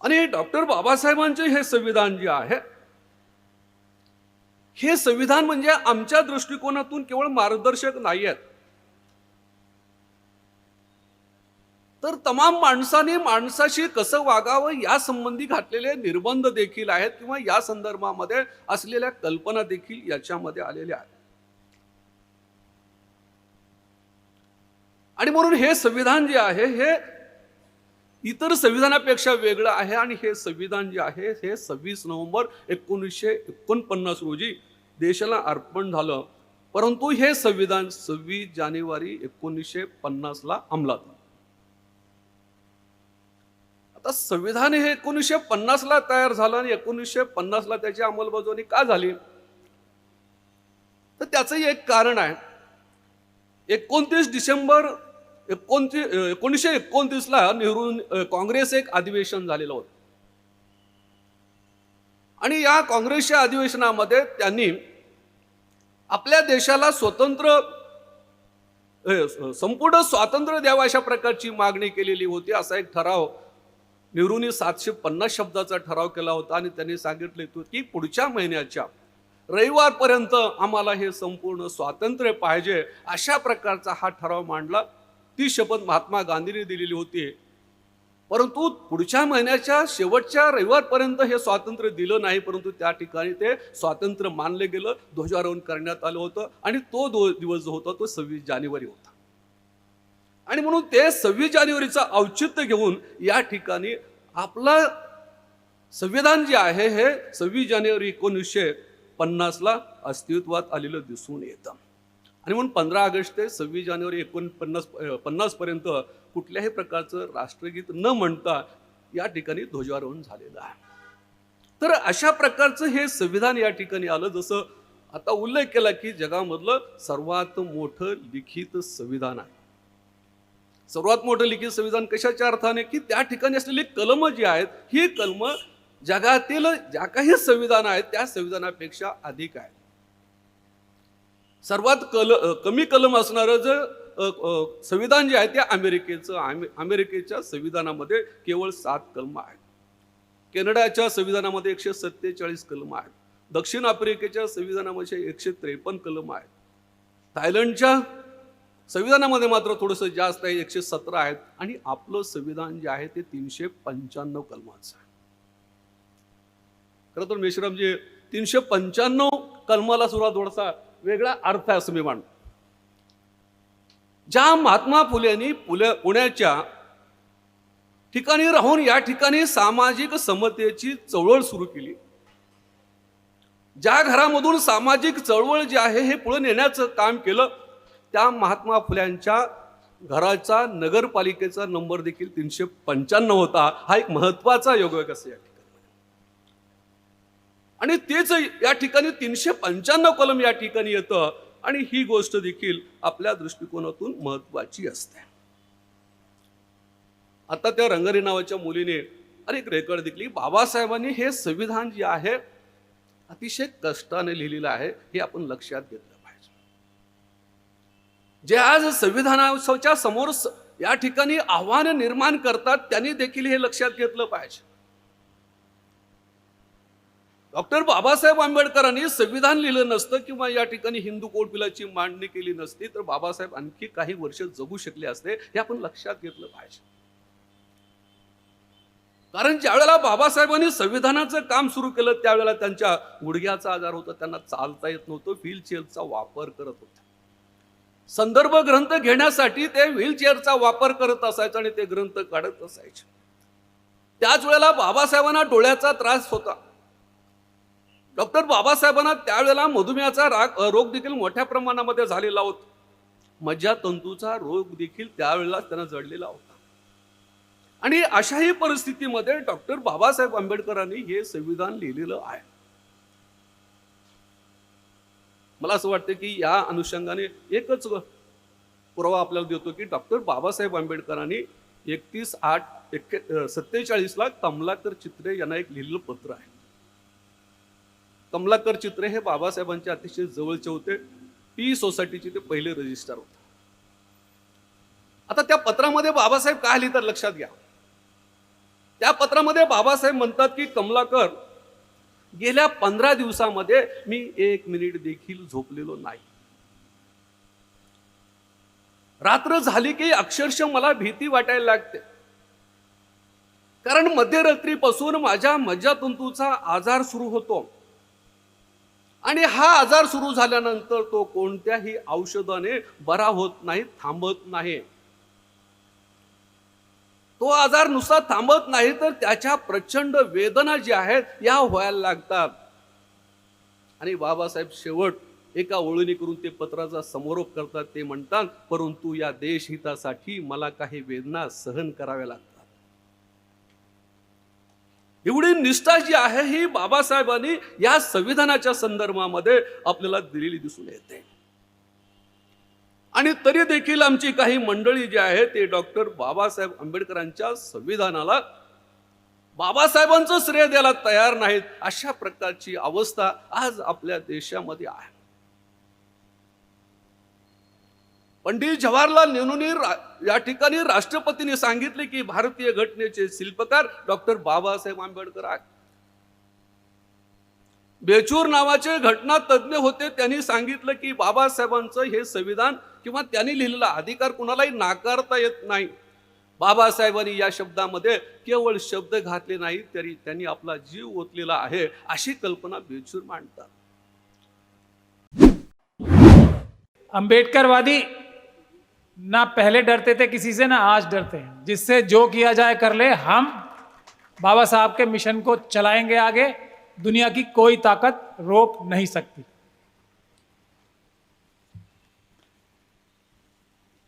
आणि डॉक्टर बाबासाहेबांचे हे संविधान जे आहे, हे संविधान म्हणजे आमच्या दृष्टिकोनातून केवळ मार्गदर्शक नाही आहेत, तर तमाम माणसाने माणसाशी कसं वागावं या संबंधी घातलेले निर्बंध देखील आहेत किंवा या संदर्भामध्ये असलेल्या कल्पना देखील याच्यामध्ये आलेल्या आहेत. आणि म्हणून हे संविधान जे आहे हे इतर संविधानापेक्षा वेगळं आहे आणि हे संविधान जे आहे हे 26 नोव्हेंबर 1949 रोजी देशाला अर्पण झालं, परंतु हे संविधान 26 जानेवारी 1950 ला अंमलात आलं. आता संविधान हे 1950 ला तयार झालं आणि 1950 ला त्याची अंमलबजावणी का झाली, तर त्याचं एक कारण आहे. 29 डिसेंबर 1929 ला नेहरू काँग्रेस एक अधिवेशन झालेलं होतं आणि या काँग्रेसच्या अधिवेशनामध्ये त्यांनी आपल्या देशाला संपूर्ण स्वातंत्र्य द्यावं अशा प्रकारची मागणी केलेली होती. असा एक ठराव नेहरूंनी 750 शब्दाचा ठराव केला होता आणि त्यांनी सांगितले होते की पुढच्या महिन्याच्या रविवारपर्यंत आम्हाला हे संपूर्ण स्वातंत्र्य पाहिजे, अशा प्रकारचा हा ठराव मांडला. ती शपथ महात्मा गांधींनी दिलेली होती, परंतु पुढच्या महिन्याच्या शेवटच्या रविवारपर्यंत हे स्वातंत्र्य दिलं नाही, परंतु त्या ठिकाणी ते स्वातंत्र्य मानले गेलं, ध्वजारोहण करण्यात आलं होतं आणि तो दिवस जो होता तो 26 जानेवारी होता. आणि म्हणून ते 26 जानेवारीचं औचित्य घेऊन या ठिकाणी आपलं संविधान जे आहे हे 26 जानेवारी 1950 ला अस्तित्वात आलेलं दिसून येतं. आणि म्हणून 15 ऑगस्ट ते 26 जानेवारी 1950 पर्यंत कुठल्याही प्रकारचं राष्ट्रगीत न म्हणता या ठिकाणी ध्वजारोहण झालेलं आहे. तर अशा प्रकारचं हे संविधान या ठिकाणी आलं, जसं आता उल्लेख केला की जगामधलं सर्वात मोठं लिखित संविधान आहे. सर्वात मोठं लिखित संविधान कशाच्या अर्थाने की त्या ठिकाणी असलेली कलम जी आहेत ही कलम जगातील ज्या काही संविधान आहेत त्या संविधानापेक्षा अधिक आहे. सर्वात कमी कलम असणारं जे संविधान जे आहे ते अमेरिकेच्या संविधानामध्ये केवळ 7 कलम आहेत. कॅनडाच्या संविधानामध्ये 147 कलम आहेत. दक्षिण आफ्रिकेच्या संविधानामध्ये 153 कलम आहेत. थायलंडच्या संविधानामध्ये मात्र थोडंसं जास्त आहे, 117 आहेत. आणि आपलं संविधान जे आहे ते 395 कलमाचं आहे. खरं तर मेश्रामजी 395 कलमाला सुद्धा थोडासा वेगळा अर्थ आहे असं मी मानतो. ज्या महात्मा फुलेंनी पुण्याच्या ठिकाणी राहून या ठिकाणी सामाजिक समतेची चळवळ सुरू केली, ज्या घरामधून सामाजिक चळवळ जी आहे हे पुढे नेण्याचं काम केलं, त्या महात्मा फुल्यांच्या घराचा नगरपालिकेचा नंबर देखील 395 होता. हा एक महत्वाचा योगदान असं या ठिकाणी. आणि तेच या ठिकाणी 395 कलम या ठिकाणी येतं. आणि ही गोष्ट देखील आपल्या दृष्टिकोनातून महत्वाची असते. आता त्या रंगारी नावाच्या मुलीने अनेक रेकॉर्ड दिली. बाबासाहेबांनी हे संविधान जे आहे अतिशय कष्टाने लिहिलेलं आहे, हे आपण लक्षात घेतलं पाहिजे. जे आज संविधानाच्या समोर या ठिकाणी आव्हान निर्माण करतात त्यांनी देखील हे लक्षात घेतलं पाहिजे. डॉक्टर बाबासाहेब आंबेडकरांनी संविधान लिहिलं नसतं किंवा या ठिकाणी हिंदू कोड बिलाची मांडणी केली नसती तर बाबासाहेब आणखी काही वर्ष जगू शकले असते, हे आपण लक्षात घेतलं पाहिजे. कारण ज्या वेळेला बाबासाहेबांनी संविधानाचं काम सुरू केलं त्यावेळेला त्यांच्या गुडघ्याचा आजार होता, त्यांना चालता येत नव्हतं, व्हीलचेअरचा वापर करत होते. संदर्भ ग्रंथ घेण्यासाठी ते व्हीलचेअरचा वापर करत असायचे आणि ते ग्रंथ काढत असायचे. त्याच वेळेला बाबासाहेबांना डोळ्याचा त्रास होता. डॉक्टर बाबासाहेबांना त्यावेळेला मधुमेहाचा रोग देखील मोठ्या प्रमाणामध्ये झालेला होता. मज्जातंतूचा रोग देखील त्यावेळेला त्यांना जडलेला होता. आणि अशाही परिस्थितीमध्ये डॉक्टर बाबासाहेब आंबेडकरांनी हे संविधान लिहिलेलं आहे. मला असं वाटतं की या अनुषंगाने एकच पुरावा आपल्याला देतो की डॉक्टर बाबासाहेब आंबेडकरांनी 31/8/47 कमलाकर चित्रे यांना एक लिहिलेलं पत्र आहे. कमलाकर चित्रे हे बाबासाहेबांच्या अतिशय जवळचे होते. पी सोसायटीचे ते पहिले रजिस्ट्रार होते. आता त्या पत्रामध्ये बाबासाहेब काय लिहितात लक्षात घ्या. त्या पत्रामध्ये बाबासाहेब म्हणतात की कमलाकर, गेल्या 15 दिवसामध्ये मी 1 मिनिट देखील झोपलेलो नाही. रात्र झाली की अक्षरशः मला भीती वाटायला लागते, कारण मध्यरात्रीपासून माझ्या मज्जातंतूचा आजार सुरू होतो आणि हा आजार सुरू झाल्यानंतर तो कोणत्याही औषधाने बरा होत नाही, थांबत नाही. तो आजार नुसता थांबत नाही तर त्याच्या प्रचंड वेदना ज्या आहेत या व्हायला लागतात. आणि बाबासाहेब शेवट एका ओळीने करून ते पत्राचा समारोप करतात. ते म्हणतात, परंतु या देशहितासाठी मला काही वेदना सहन कराव्या लागतात. एवढी निष्ठा जी आहे ही बाबासाहेबांनी या संविधानाच्या संदर्भामध्ये आपल्याला दिलेली दिसून येते. आणि तरी देखील आमची काही मंडळी जी आहे ते डॉक्टर बाबासाहेब आंबेडकरांच्या संविधानाला बाबासाहेबांचं श्रेय द्यायला तयार नाहीत. अशा प्रकारची अवस्था आज आपल्या देशामध्ये आहे. पंडित जवाहरलाल नेहरूंनी या ठिकाणी राष्ट्रपतींनी सांगितले की भारतीय घटनेचे शिल्पकार डॉक्टर बाबासाहेब आंबेडकर आहेत. बेचूर नावाचे घटना तज्ज्ञ होते, त्यांनी सांगितलं की बाबासाहेबांचं हे संविधान किंवा त्यांनी लिहिलेला अधिकार कुणालाही नाकारता येत नाही. बाबासाहेबांनी या शब्दामध्ये केवळ शब्द घातले नाही तरी त्यांनी आपला जीव ओतलेला आहे, अशी कल्पना बेचूर मांडतात. अंबेडकरवादी ना पहले डरते थे किसी से, ना आज डरते हैं. जिससे जो किया जाए कर ले. हम बाबा साहब के मिशन को चलाएंगे आगे. दुनिया की कोई ताकत रोक नहीं सकती.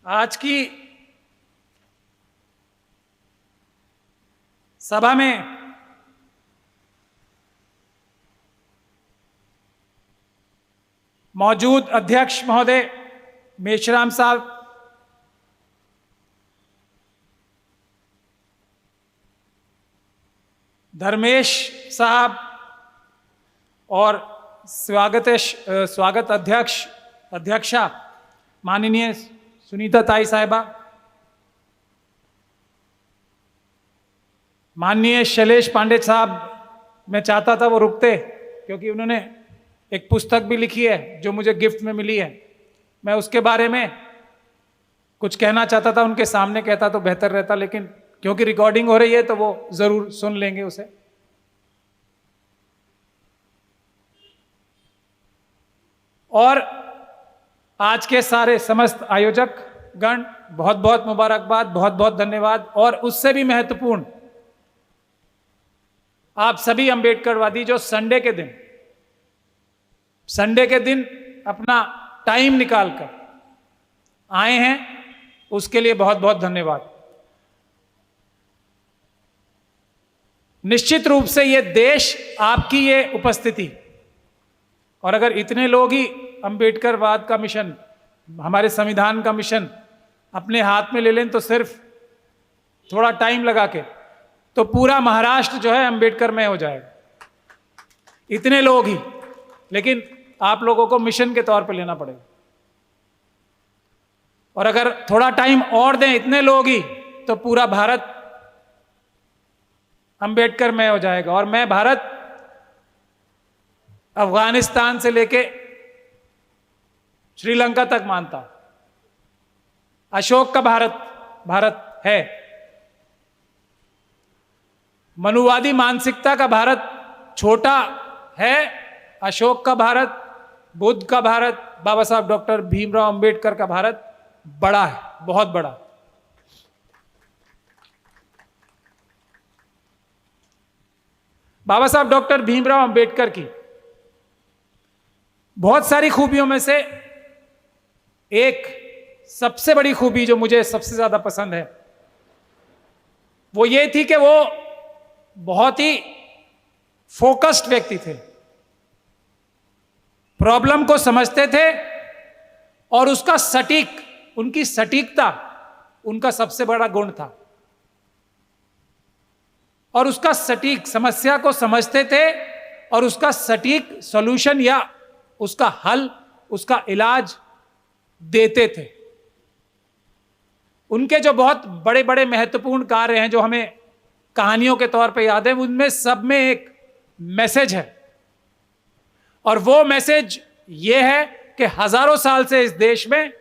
आज की सभा में मौजूद अध्यक्ष महोदय मेश्राम साहब, धर्मेश साहब और स्वागत अध्यक्षा माननीय सुनीता ताई साहिबा, माननीय शैलेश पांडे साहब, मैं चाहता था वो रुकते क्योंकि उन्होंने एक पुस्तक भी लिखी है जो मुझे गिफ्ट में मिली है. मैं उसके बारे में कुछ कहना चाहता था, उनके सामने कहता तो बेहतर रहता, लेकिन क्योंकि रिकॉर्डिंग हो रही है तो वो जरूर सुन लेंगे उसे। और आज के सारे समस्त आयोजक गण बहुत बहुत मुबारकबाद, बहुत बहुत धन्यवाद। और उससे भी महत्वपूर्ण आप सभी अंबेडकरवादी जो संडे के दिन अपना टाइम निकालकर आए हैं, उसके लिए बहुत बहुत धन्यवाद। निश्चित रूप से ये देश आपकी ये उपस्थिति, और अगर इतने लोग ही अंबेडकरवाद का मिशन, हमारे संविधान का मिशन अपने हाथ में ले लें तो सिर्फ थोड़ा टाइम लगा के तो पूरा महाराष्ट्र जो है अंबेडकरमय हो जाएगा, इतने लोग ही। लेकिन आप लोगों को मिशन के तौर पे लेना पड़ेगा, और अगर थोड़ा टाइम और दें इतने लोग ही तो पूरा भारत अंबेडकरमय हो जाएगा। और मैं भारत अफगानिस्तान से लेके श्रीलंका तक मानता हूं, अशोक का भारत है, मनुवादी मानसिकता का भारत छोटा है, अशोक का भारत, बुद्ध का भारत, बाबा साहब डॉक्टर भीमराव अंबेडकर का भारत बड़ा है, बहुत बड़ा। बाबा साहब डॉक्टर भीमराव अंबेडकर की बहुत सारी खूबियों में से एक सबसे बड़ी खूबी जो मुझे सबसे ज्यादा पसंद है वो ये थी कि वो बहुत ही फोकस्ड व्यक्ति थे, प्रॉब्लम को समझते थे और उसका उनकी सटीकता उनका सबसे बड़ा गुण था। और उसका सटीक समस्या को समझते थे और उसका सटीक सॉल्यूशन या उसका हल, उसका इलाज देते थे। उनके जो बहुत बड़े बड़े महत्वपूर्ण कार्य हैं जो हमें कहानियों के तौर पे याद है, उनमें सब में एक मैसेज है, और वो मैसेज ये है कि हजारों साल से इस देश में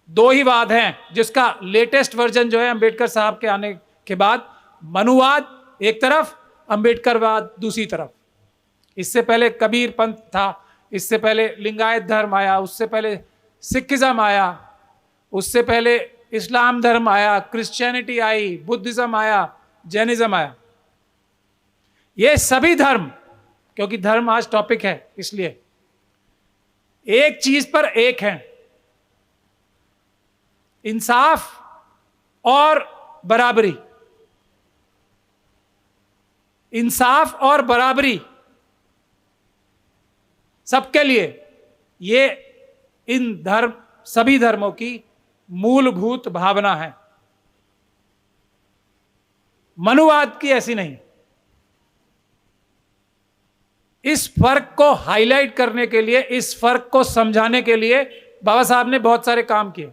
दो ही वाद हैं, जिसका लेटेस्ट वर्जन जो है अंबेडकर साहब के आने के बाद, मनुवाद एक तरफ, अंबेडकरवाद दूसरी तरफ। इससे पहले कबीर पंथ था, इससे पहले लिंगायत धर्म आया, उससे पहले सिखिज्म आया, उससे पहले इस्लाम धर्म आया, क्रिश्चियनिटी आई, बुद्धिज्म आया, जैनिज्म आया। ये सभी धर्म, क्योंकि धर्म आज टॉपिक है इसलिए, एक चीज पर एक हैं, इंसाफ और बराबरी। इंसाफ और बराबरी सबके लिए, ये इन सभी धर्मों की मूलभूत भावना है। मनुवाद की ऐसी नहीं। इस फर्क को हाईलाइट करने के लिए, इस फर्क को समझाने के लिए बाबा साहब ने बहुत सारे काम किए।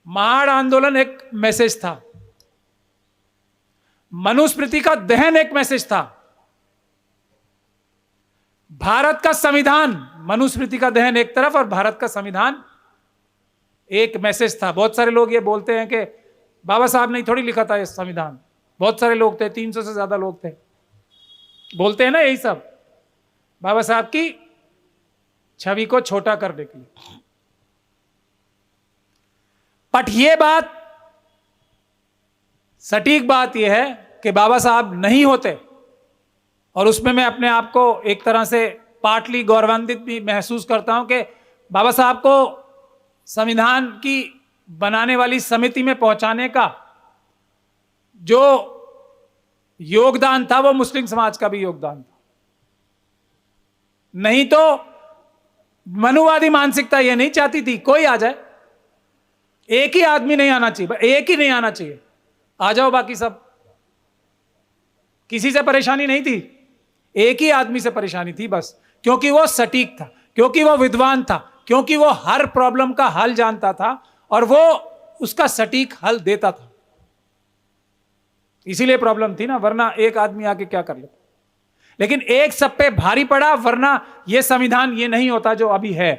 महाड़ आंदोलन एक मैसेज था, मनुस्मृति का दहन एक मैसेज था, भारत का संविधान, मनुस्मृति का दहन एक तरफ और भारत का संविधान एक मैसेज था। बहुत सारे लोग ये बोलते हैं कि बाबा साहब ने थोड़ी लिखा था ये संविधान, बहुत सारे लोग थे, 300 से ज्यादा लोग थे, बोलते हैं ना यही सब, बाबा साहब की छवि को छोटा करने के लिए। बट ये बात, सटीक बात यह है कि बाबा साहब नहीं होते, और उसमें मैं अपने आप को एक तरह से पार्टली गौरवान्वित भी महसूस करता हूं कि बाबा साहब को संविधान की बनाने वाली समिति में पहुंचाने का जो योगदान था वो मुस्लिम समाज का भी योगदान था। नहीं तो मनुवादी मानसिकता ये नहीं चाहती थी कोई आ जाए, एक ही आदमी नहीं आना चाहिए, एक ही नहीं आना चाहिए, आ जाओ बाकी सब, किसी से परेशानी नहीं थी, एक ही आदमी से परेशानी थी बस, क्योंकि वो सटीक था, क्योंकि वो विद्वान था, क्योंकि वो हर प्रॉब्लम का हल जानता था और वो उसका सटीक हल देता था। इसीलिए प्रॉब्लम थी ना, वरना एक आदमी आके क्या कर लेता। लेकिन एक सब पे भारी पड़ा, वरना ये संविधान ये नहीं होता जो अभी है।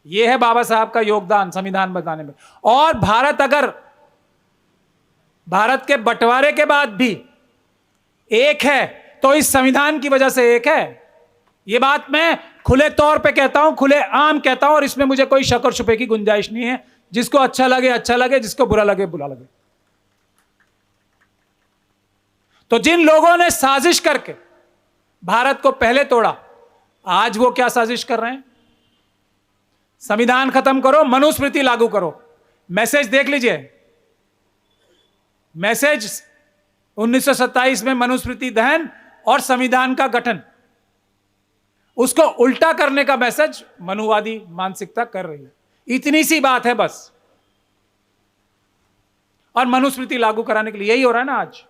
ये है बाबा साहब का योगदान संविधान बनाने में। और भारत के बंटवारे के बाद भी एक है तो इस संविधान की वजह से एक है। ये बात मैं खुले तौर पे कहता हूं, खुले आम कहता हूं, और इसमें मुझे कोई शक और शुबे की गुंजाइश नहीं है। जिसको अच्छा लगे, जिसको बुरा लगे बुरा लगे। तो जिन लोगों ने साजिश करके भारत को पहले तोड़ा, आज वो क्या साजिश कर रहे हैं? संविधान खत्म करो, मनुस्मृति लागू करो। मैसेज देख लीजिए, मैसेज 1927 में मनुस्मृति दहन और संविधान का गठन, उसको उल्टा करने का मैसेज मनुवादी मानसिकता कर रही है। इतनी सी बात है बस। और मनुस्मृति लागू कराने के लिए यही हो रहा है ना आज।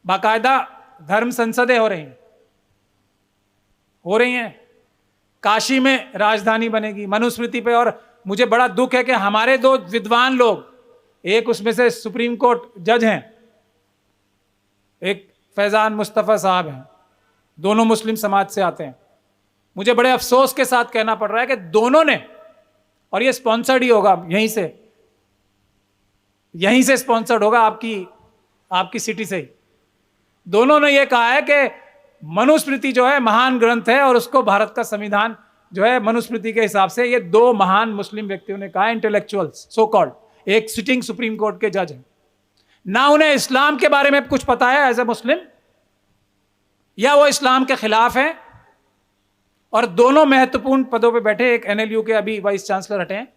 बाकायदा धर्म संसदें हो रही हैं। काशी में राजधानी बनेगी मनुस्मृति पे। और मुझे बड़ा दुख है कि हमारे दो विद्वान लोग, एक उसमें से सुप्रीम कोर्ट जज हैं, एक फैजान मुस्तफ़ा साहब हैं, दोनों मुस्लिम समाज से आते हैं। मुझे बड़े अफसोस के साथ कहना पड़ रहा है कि दोनों ने, और ये स्पॉन्सर्ड ही होगा, यहीं से स्पॉन्सर्ड होगा, आपकी सिटी से ही, दोनों ने ये कहा है कि मनुस्मृति जो है महान ग्रंथ है और उसको भारत का संविधान जो है मनुस्मृति के हिसाब से। ये दो महान मुस्लिम व्यक्तियों ने कहा, इंटेलेक्चुअल्स सो कॉल्ड, एक सिटिंग सुप्रीम कोर्ट के जज हैं। ना उन्हें इस्लाम के बारे में कुछ पता है एज ए मुस्लिम, या वो इस्लाम के खिलाफ हैं, और दोनों महत्वपूर्ण पदों पे बैठे। एक एनएलयू के अभी वाइस चांसलर हटे हैं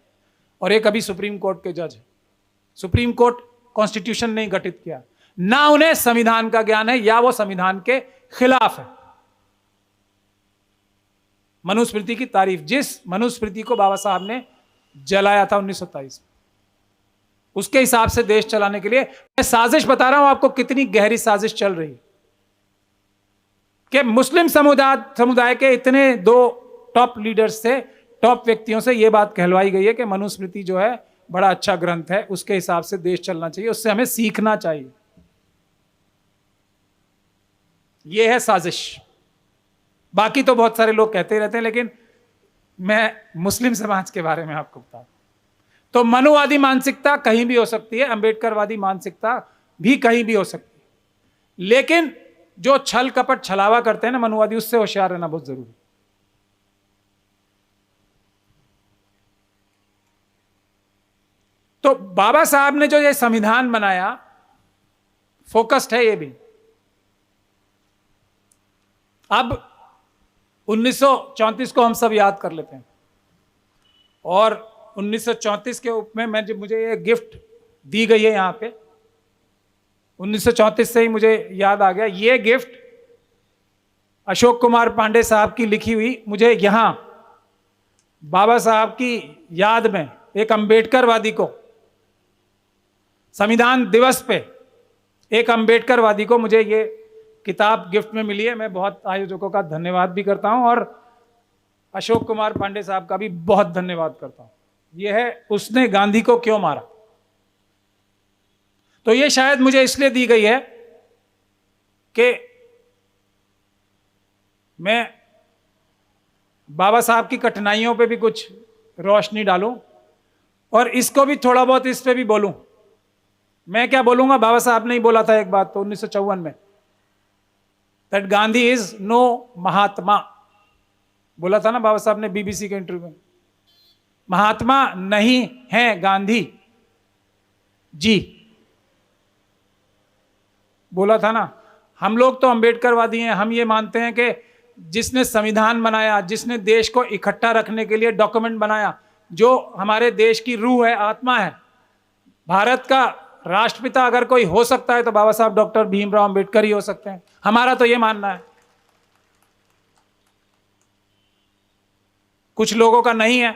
और एक अभी सुप्रीम कोर्ट के जज हैं। सुप्रीम कोर्ट कॉन्स्टिट्यूशन नहीं गठित किया। ना उन्हें संविधान का ज्ञान है, या वो संविधान के खिलाफ है। मनुस्मृति की तारीफ, जिस मनुस्मृति को बाबा साहब ने जलाया था 1927 में, उसके हिसाब से देश चलाने के लिए मैं साजिश बता रहा हूं आपको, कितनी गहरी साजिश चल रही है कि मुस्लिम समुदाय के इतने दो टॉप लीडर्स से, टॉप व्यक्तियों से यह बात कहलवाई गई है कि मनुस्मृति जो है बड़ा अच्छा ग्रंथ है, उसके हिसाब से देश चलना चाहिए, उससे हमें सीखना चाहिए। यह है साजिश। बाकी तो बहुत सारे लोग कहते रहते हैं, लेकिन मैं मुस्लिम समाज के बारे में आपको बता दूं तो मनुवादी मानसिकता कहीं भी हो सकती है, अंबेडकरवादी मानसिकता भी कहीं भी हो सकती है, लेकिन जो छल कपट छलावा करते हैं ना मनुवादी, उससे होशियार रहना बहुत जरूरी है। तो बाबा साहब ने जो ये संविधान बनाया, फोकस्ड है ये भी। अब 1934 को हम सब याद कर लेते हैं, और 1934 के में मुझे ये गिफ्ट दी गई है यहां पे। 1934 से ही मुझे याद आ गया, ये गिफ्ट अशोक कुमार पांडे साहब की लिखी हुई मुझे यहां बाबा साहब की याद में एक अंबेडकरवादी को, संविधान दिवस पे एक अंबेडकरवादी को मुझे ये किताब गिफ्ट में मिली है। मैं बहुत आयोजकों का धन्यवाद भी करता हूं और अशोक कुमार पांडे साहब का भी बहुत धन्यवाद करता हूं। यह है उसने गांधी को क्यों मारा। तो ये शायद मुझे इसलिए दी गई है कि मैं बाबा साहब की कठिनाइयों पे भी कुछ रोशनी डालूं और इसको भी थोड़ा बहुत इस पे भी बोलूं। मैं क्या बोलूंगा, बाबा साहब ने ही बोला था एक बात तो 1954 में, that Gandhi is no Mahatma. बोला था ना बाबा साहब ने बीबीसी के इंटरव्यू में, महात्मा नहीं है गांधी जी, बोला था ना। हम लोग तो अंबेडकरवादी हैं, हम ये मानते हैं कि जिसने संविधान बनाया, जिसने देश को इकट्ठा रखने के लिए डॉक्यूमेंट बनाया, जो हमारे देश की रूह है, आत्मा है, भारत का राष्ट्रपिता अगर कोई हो सकता है तो बाबा साहब डॉक्टर भीमराव अंबेडकर ही हो सकते हैं। हमारा तो ये मानना है। कुछ लोगों का नहीं है,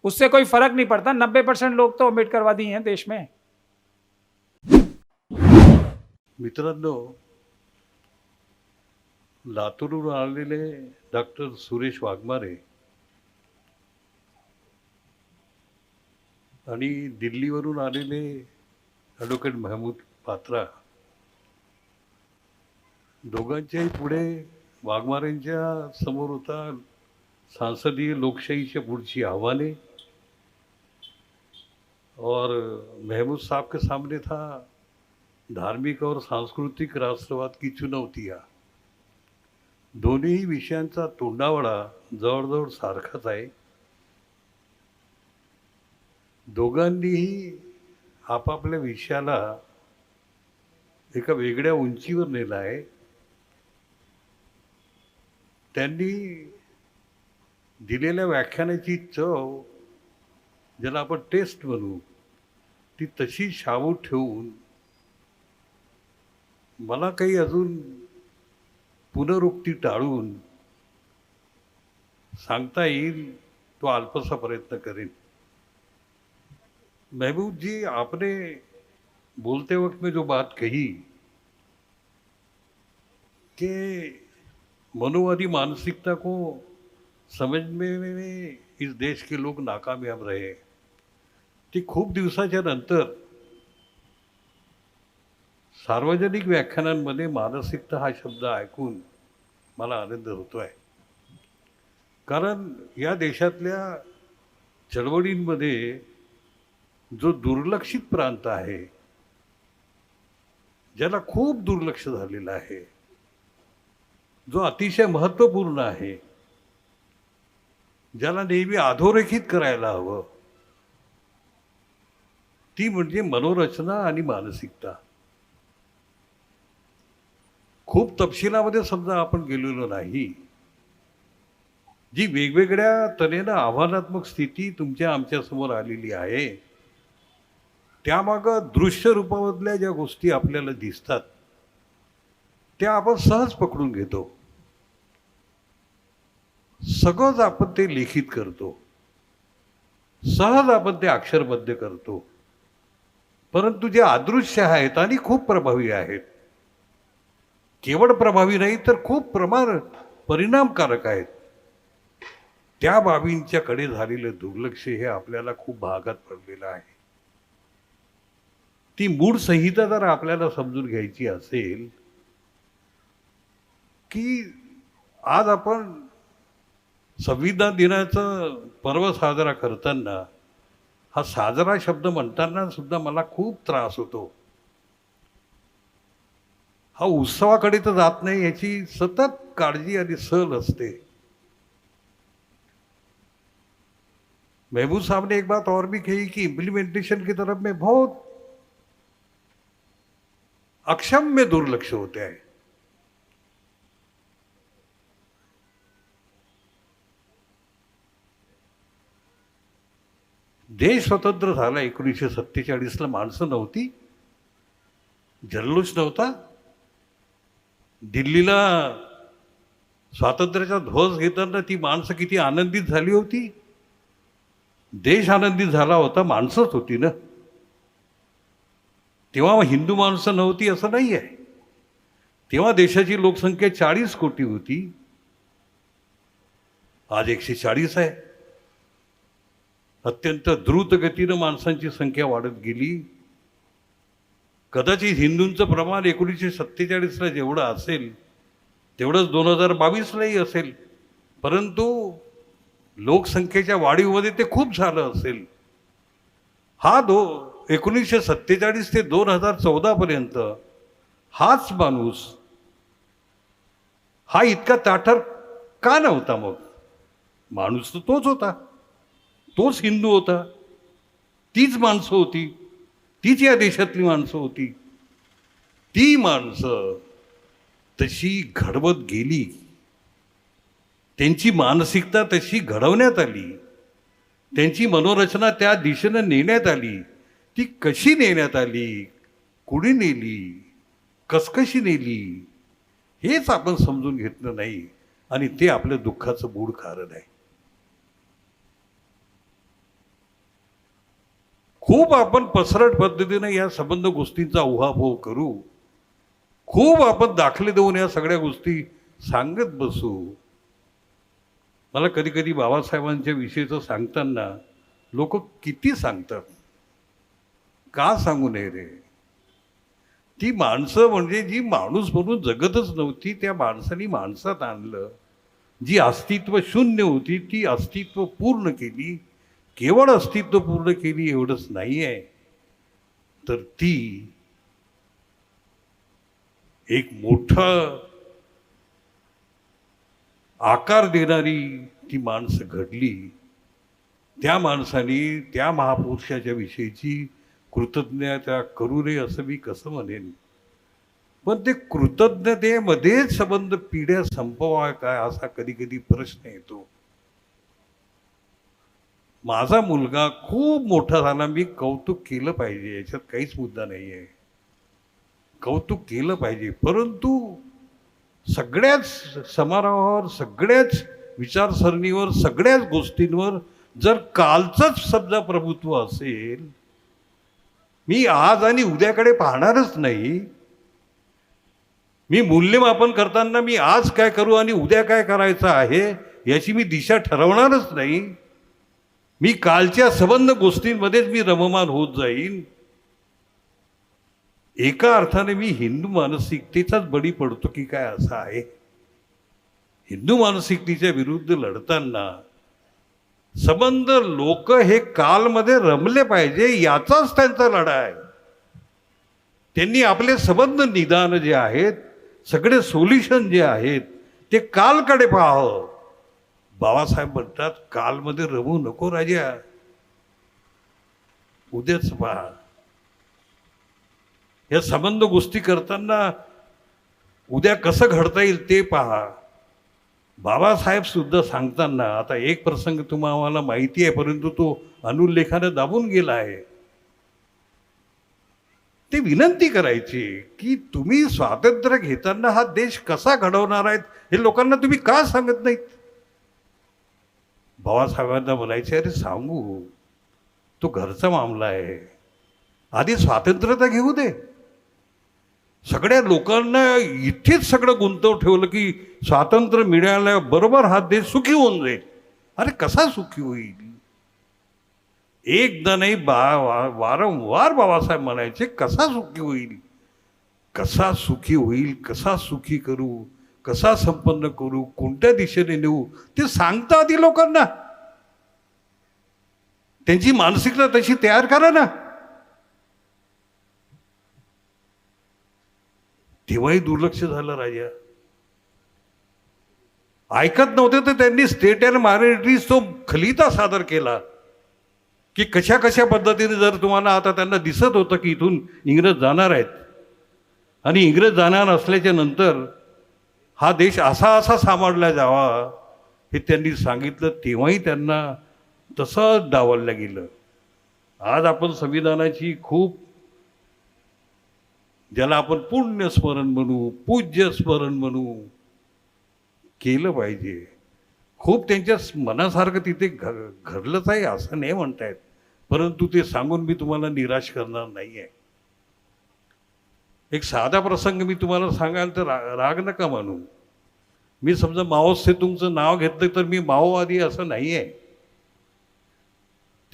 उससे कोई फर्क नहीं पड़ता। 90% लोग तो अंबेडकरवादी हैं देश में। मित्रांनो, लातूरवरून आलेले डॉक्टर सुरेश वाघमारे आणि दिल्लीवरून आलेले ॲडव्होकेट महमूद पात्रा, दोघांच्याही पुढे वाघमारेंच्या समोर होता सांसदीय लोकशाही पुढची आह्वाने, और महमूद साहब के सामने था धार्मिक और सांस्कृतिक राष्ट्रवाद की चुनौतियाँ. दोन्ही विषयांचा तोंडावळा जवळजवळ सारखाच आहे. दोघांनीही आपापल्या विषयाला एका वेगळ्या उंचीवर नेला आहे. त्यांनी दिलेल्या व्याख्यानाची चव, ज्याला आपण टेस्ट म्हणू, ती तशी शाबूत ठेवून मला काही अजून पुनरुक्ती टाळून सांगता येईल तो अल्पसा प्रयत्न करेन. महबूब जी, आपने बोलते वक्त में जो बात कही कि मनुवादी मानसिकता को समझने में इस देश के लोग नाकामयाब रहे, ती खूप दिवसाच्या नंतर सार्वजनिक व्याख्यानांमध्ये मानसिकता हा शब्द ऐकून मला आनंद होतो आहे. कारण या देशातल्या चळवळींमध्ये जो दुर्लक्षित प्रांत आहे, ज्याला खूप दुर्लक्ष झालेलं आहे, जो अतिशय महत्त्वपूर्ण आहे, ज्याला नेहमी अधोरेखित करायला हवं, ती म्हणजे मनोरचना आणि मानसिकता. खूप तपशिलामध्ये समजा आपण गेलेलो नाही. जी वेगवेगळ्या तऱ्हेनं आव्हानात्मक स्थिती तुमच्या आमच्यासमोर आलेली आहे, त्यामागं दृश्य रूपामधल्या ज्या गोष्टी आपल्याला दिसतात त्या आपण सहज पकडून घेतो. सगळंच आपण ते लिखित करतो, सहज आपण ते अक्षरबद्ध करतो. परंतु जे अदृश्य आहेत आणि खूप प्रभावी आहेत, केवळ प्रभावी नाही तर खूप परिणामकारक आहेत, त्या बाबींच्याकडे झालेलं दुर्लक्ष हे आपल्याला खूप भागात पडलेलं आहे. ती मूळ संहिता जर आपल्याला समजून घ्यायची असेल की आज आपण संविधान दिनाचं पर्व साजरा करताना हा साजरा शब्द म्हणताना सुद्धा मला खूप त्रास होतो. हा उत्सवाकडे तर जात नाही याची सतत काळजी आणि सल असते. महबूब साहब ने एक बात और भी कही कि इम्प्लीमेंटेशन की तरफ में बहुत अक्षम्य दुर्लक्ष होते हैं. देश स्वतंत्र झाला 1947ला, माणसं नव्हती, जल्लोष नव्हता. दिल्लीला स्वातंत्र्याचा ध्वज घेताना ती माणसं किती आनंदित झाली होती. देश आनंदित झाला होता, माणसंच होती ना. तेव्हा हिंदू माणसं नव्हती असं नाही आहे. तेव्हा देशाची लोकसंख्या 40 कोटी होती, आज 140 आहे. अत्यंत द्रुत गतीनं माणसांची संख्या वाढत गेली. कदाचित हिंदूंचं प्रमाण 1947ला जेवढं असेल तेवढंच 2022लाही असेल, परंतु लोकसंख्येच्या वाढीमध्ये ते खूप झालं असेल. हा 1947 ते 2014पर्यंत हाच माणूस हा इतका ताठर का नव्हता? मग माणूस तर तोच होता, तोच हिंदू होता, तीच माणसं होती, तीच या देशातली माणसं होती. ती माणसं तशी घडवत गेली, त्यांची मानसिकता तशी घडवण्यात आली, त्यांची मनोरचना त्या दिशेनं नेण्यात आली. ती कशी नेण्यात आली, कुणी नेली, कसकशी नेली, हेच आपण समजून घेतलं नाही आणि ते आपल्या दुःखाचं मूळ कारण आहे. खूप आपण पसरट पद्धतीने या संबंध गोष्टींचा उहापोह करू, खूप आपण दाखले देऊन या सगळ्या गोष्टी सांगत बसू. मला कधी कधी बाबासाहेबांच्या विषयीचं सांगताना लोक किती सांगतात, का सांगू नये रे? ती माणसं म्हणजे जी माणूस म्हणून जगतच नव्हती, त्या माणसाने माणसात आणलं, जी अस्तित्व शून्य होती ती अस्तित्व पूर्ण केली. केवळ अस्तित्व पूर्ण केली एवढंच नाही आहे, तर ती एक मोठा आकार देणारी ती माणसं घडली. त्या माणसाने त्या महापुरुषाच्या विषयीची कृतज्ञता करू नये असं मी कसं म्हणेन. पण ते कृतज्ञतेमध्येच संबंध पिढ्या संपवाय काय असा कधी कधी प्रश्न येतो. माझा मुलगा खूप मोठा झाला, मी कौतुक केलं पाहिजे, याच्यात काहीच मुद्दा नाही आहे, कौतुक केलं पाहिजे. परंतु सगळ्याच समारोहावर, सगळ्याच विचारसरणीवर, सगळ्याच गोष्टींवर जर कालचंच समजा प्रभुत्व असेल, मी आज आणि उद्याकडे पाहणारच नाही. मी मूल्यमापन करताना मी आज काय करू आणि उद्या काय करायचं आहे याची मी दिशा ठरवणारच नाही. मी कालच्या संबंध गोष्टींमध्येच मी रममान होत जाईन. एका अर्थाने मी हिंदू मानसिकतेचाच बळी पडतो की काय असं आहे. हिंदू मानसिकतेच्या विरुद्ध लढताना संबंध लोक हे कालमध्ये रमले पाहिजे याचाच त्यांचा लढा आहे. त्यांनी आपले संबंध निदान जे आहेत, सगळे सोल्युशन जे आहेत ते कालकडे पाहावं. बाबासाहेब म्हणतात कालमध्ये रमू नको राजा, उद्याच पहा. या संबंध गोष्टी करताना उद्या कसं घडता येईल ते पहा. बाबासाहेब सुद्धा सांगताना, आता एक प्रसंग तुम्हाला माहिती आहे परंतु तो अनुल्लेखाने दाबून गेला आहे, ते विनंती करायची की तुम्ही स्वातंत्र्य घेताना हा देश कसा घडवणार आहेत हे लोकांना तुम्ही का सांगत नाहीत. बाबासाहेबांना म्हणायचे अरे सांगू, तो घरचा मामला आहे, आधी स्वातंत्र्यता घेऊ दे. सगळ्या लोकांना इथेच सगळं गुंतव ठेवलं की स्वातंत्र्य मिळाल्याबरोबर हा देश सुखी होऊन जाईल. अरे कसा सुखी होईल. एकदा नाही वारंवार बाबासाहेब म्हणायचे कसा सुखी होईल, कसा सुखी होईल, कसा सुखी करू, कसा संपन्न करू, कोणत्या दिशेने नेऊ ते सांगता आधी लोकांना. त्यांची मानसिकता तशी तयार करा ना. तेव्हाही दुर्लक्ष झालं राजा. ऐकत नव्हते तर त्यांनी स्टेट अँड मायनॉरिटीज तो खलिता सादर केला की कशा कशा पद्धतीने जर तुम्हाला आता त्यांना दिसत होतं की इथून इंग्रज जाणार आहेत आणि इंग्रज जाणार असल्याच्या नंतर हा देश असा असा सांभाळला जावा हे त्यांनी सांगितलं. तेव्हाही त्यांना तसंच डावललं गेलं. आज आपण संविधानाची खूप, ज्याला आपण पुण्य स्मरण म्हणू, पूज्य स्मरण म्हणू, केलं पाहिजे. खूप त्यांच्या मनासारखं तिथे घडलंच आहे असं नाही म्हणतायत, परंतु ते सांगून मी तुम्हाला निराश करणार नाही आहे. एक साधा प्रसंग मी तुम्हाला सांगाल तर राग नका मानू. मी समजा माओ से तुमचं नाव घेतलं तर मी माओवादी असं नाही आहे.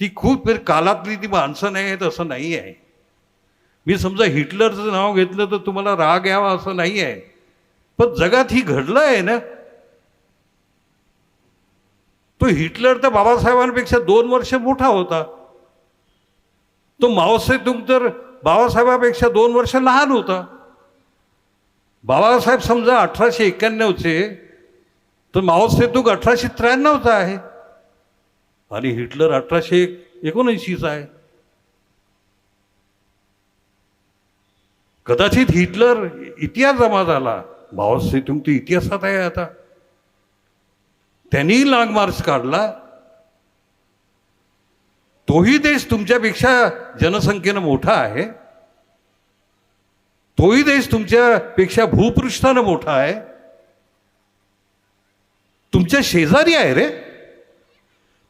ती खूप कालातली ती माणसं नाही आहेत असं नाही आहे. मी समजा हिटलरचं नाव घेतलं तर तुम्हाला राग यावा असं नाही आहे. पण जगात ही घडलं आहे ना. तो हिटलर तर बाबासाहेबांपेक्षा 2 वर्ष मोठा होता. तो माओ से तुंग तर बाबासाहेबांपेक्षा 2 वर्ष लहान होता. बाबासाहेब समजा 1891चे तर माओ से तुंग 1893चा आहे आणि हिटलर 1879चा आहे. कदाचित हिटलर इतिहास जमा झाला, माओ से तुंग तो इतिहासात आहे. आता त्यांनी लाँग मार्च काढला. तोही देश तुमच्यापेक्षा जनसंख्येनं मोठा आहे. तोही देश तुमच्यापेक्षा भूपृष्ठानं मोठा आहे. तुमच्या शेजारी आहे रे.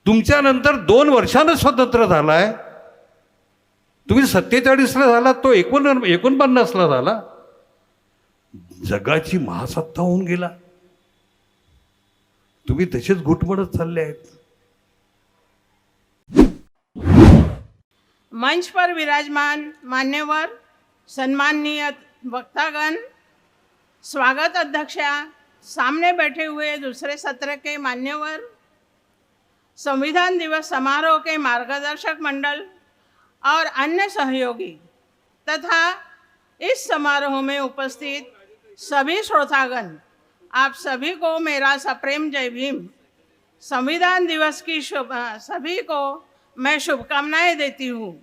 तुमच्यानंतर 2 वर्षानं स्वतंत्र झालाय. तुम्ही 47ला झाला, तो 49ला झाला. जगाची महासत्ता होऊन गेला. तुम्ही तसेच घुटमळत चालले आहेत. मंच पर विराजमान मान्यवर, सन्माननीय वक्तागण, स्वागत अध्यक्षा सामने बैठे हुए दूसरे सत्र के मान्यवर, संविधान दिवस समारोह के मार्गदर्शक मंडल और अन्य सहयोगी तथा इस समारोह में उपस्थित सभी श्रोतागण, आप सभी को मेरा सप्रेम जय भीम। संविधान दिवस की सभी को मैं शुभकामनाएं देती हूँ।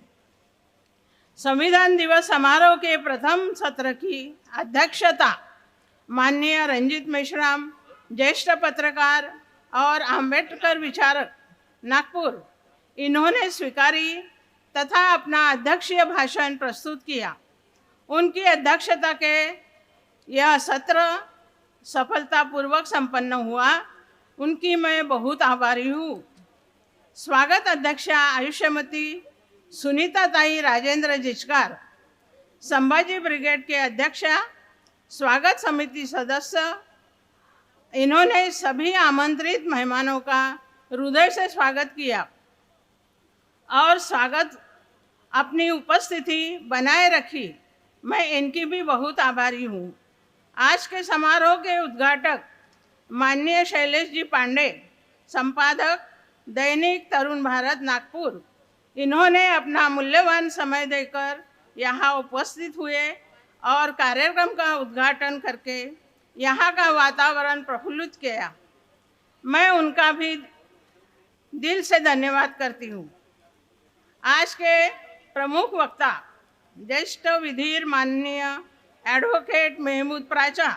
संविधान दिवस समारोह के प्रथम सत्र की अध्यक्षता माननीय रंजित मेश्राम, ज्येष्ठ पत्रकार और आम्बेडकर विचारक नागपुर, इन्होंने स्वीकारी तथा अपना अध्यक्षीय भाषण प्रस्तुत किया। उनकी अध्यक्षता के यह सत्र सफलतापूर्वक संपन्न हुआ, उनकी मैं बहुत आभारी हूँ। स्वागत अध्यक्षा आयुष्यमती सुनीताताई राजेंद्र जिचकार, संभाजी ब्रिगेड के अध्यक्षा, स्वागत समिति सदस्य, इन्होंने सभी आमंत्रित मेहमानों का हृदय से स्वागत किया और स्वागत अपनी उपस्थिति बनाए रखी। मैं इनकी भी बहुत आभारी हूँ। आज के समारोह के उद्घाटक माननीय शैलेश जी पांडे, संपादक दैनिक तरुण भारत नागपुर, इन्होंने अपना मूल्यवान समय देकर यहाँ उपस्थित हुए और कार्यक्रम का उद्घाटन करके यहाँ का वातावरण प्रफुल्लित किया। मैं उनका भी दिल से धन्यवाद करती हूँ। आज के प्रमुख वक्ता ज्येष्ठ विधीर माननीय एडवोकेट महमूद प्राचा,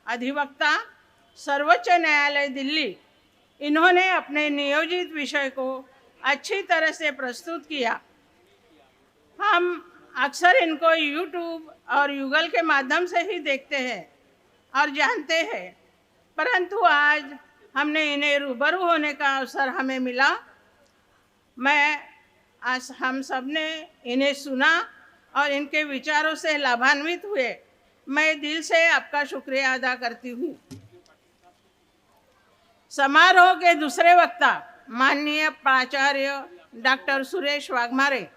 अधिवक्ता सर्वोच्च न्यायालय दिल्ली, इन्होंने अपने नियोजित विषय को अच्छी तरह से प्रस्तुत किया। हम अक्सर इनको यूट्यूब और गूगल के माध्यम से ही देखते हैं और जानते हैं, परंतु आज हमने इन्हें रूबरू होने का अवसर हमें मिला। आज हम सब ने इन्हें सुना और इनके विचारों से लाभान्वित हुए। मैं दिल से आपका शुक्रिया अदा करती हूँ। समारोह के दूसरे वक्ता माननीय प्राचार्य डॉक्टर सुरेश वाघमारे,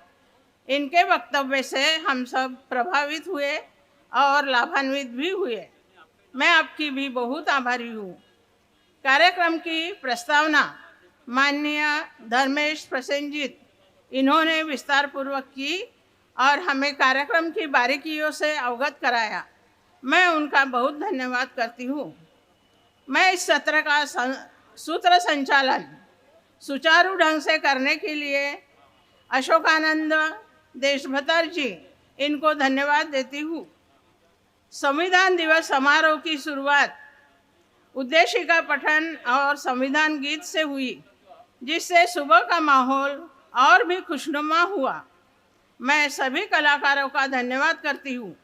इनके वक्तव्य से हम सब प्रभावित हुए और लाभान्वित भी हुए। मैं आपकी भी बहुत आभारी हूँ। कार्यक्रम की प्रस्तावना माननीय धर्मेश प्रसेनजीत, इन्होंने विस्तार पूर्वक की और हमें कार्यक्रम की बारीकियों से अवगत कराया। मैं उनका बहुत धन्यवाद करती हूँ। मैं इस सत्र का सूत्र संचालन सुचारू ढंग से करने के लिए अशोकानंद देशभतर जी, इनको धन्यवाद देती हूँ। संविधान दिवस समारोह की शुरुआत उद्देशिका पठन और संविधान गीत से हुई, जिससे सुबह का माहौल और भी खुशनुमा हुआ। मैं सभी कलाकारों का धन्यवाद करती हूँ।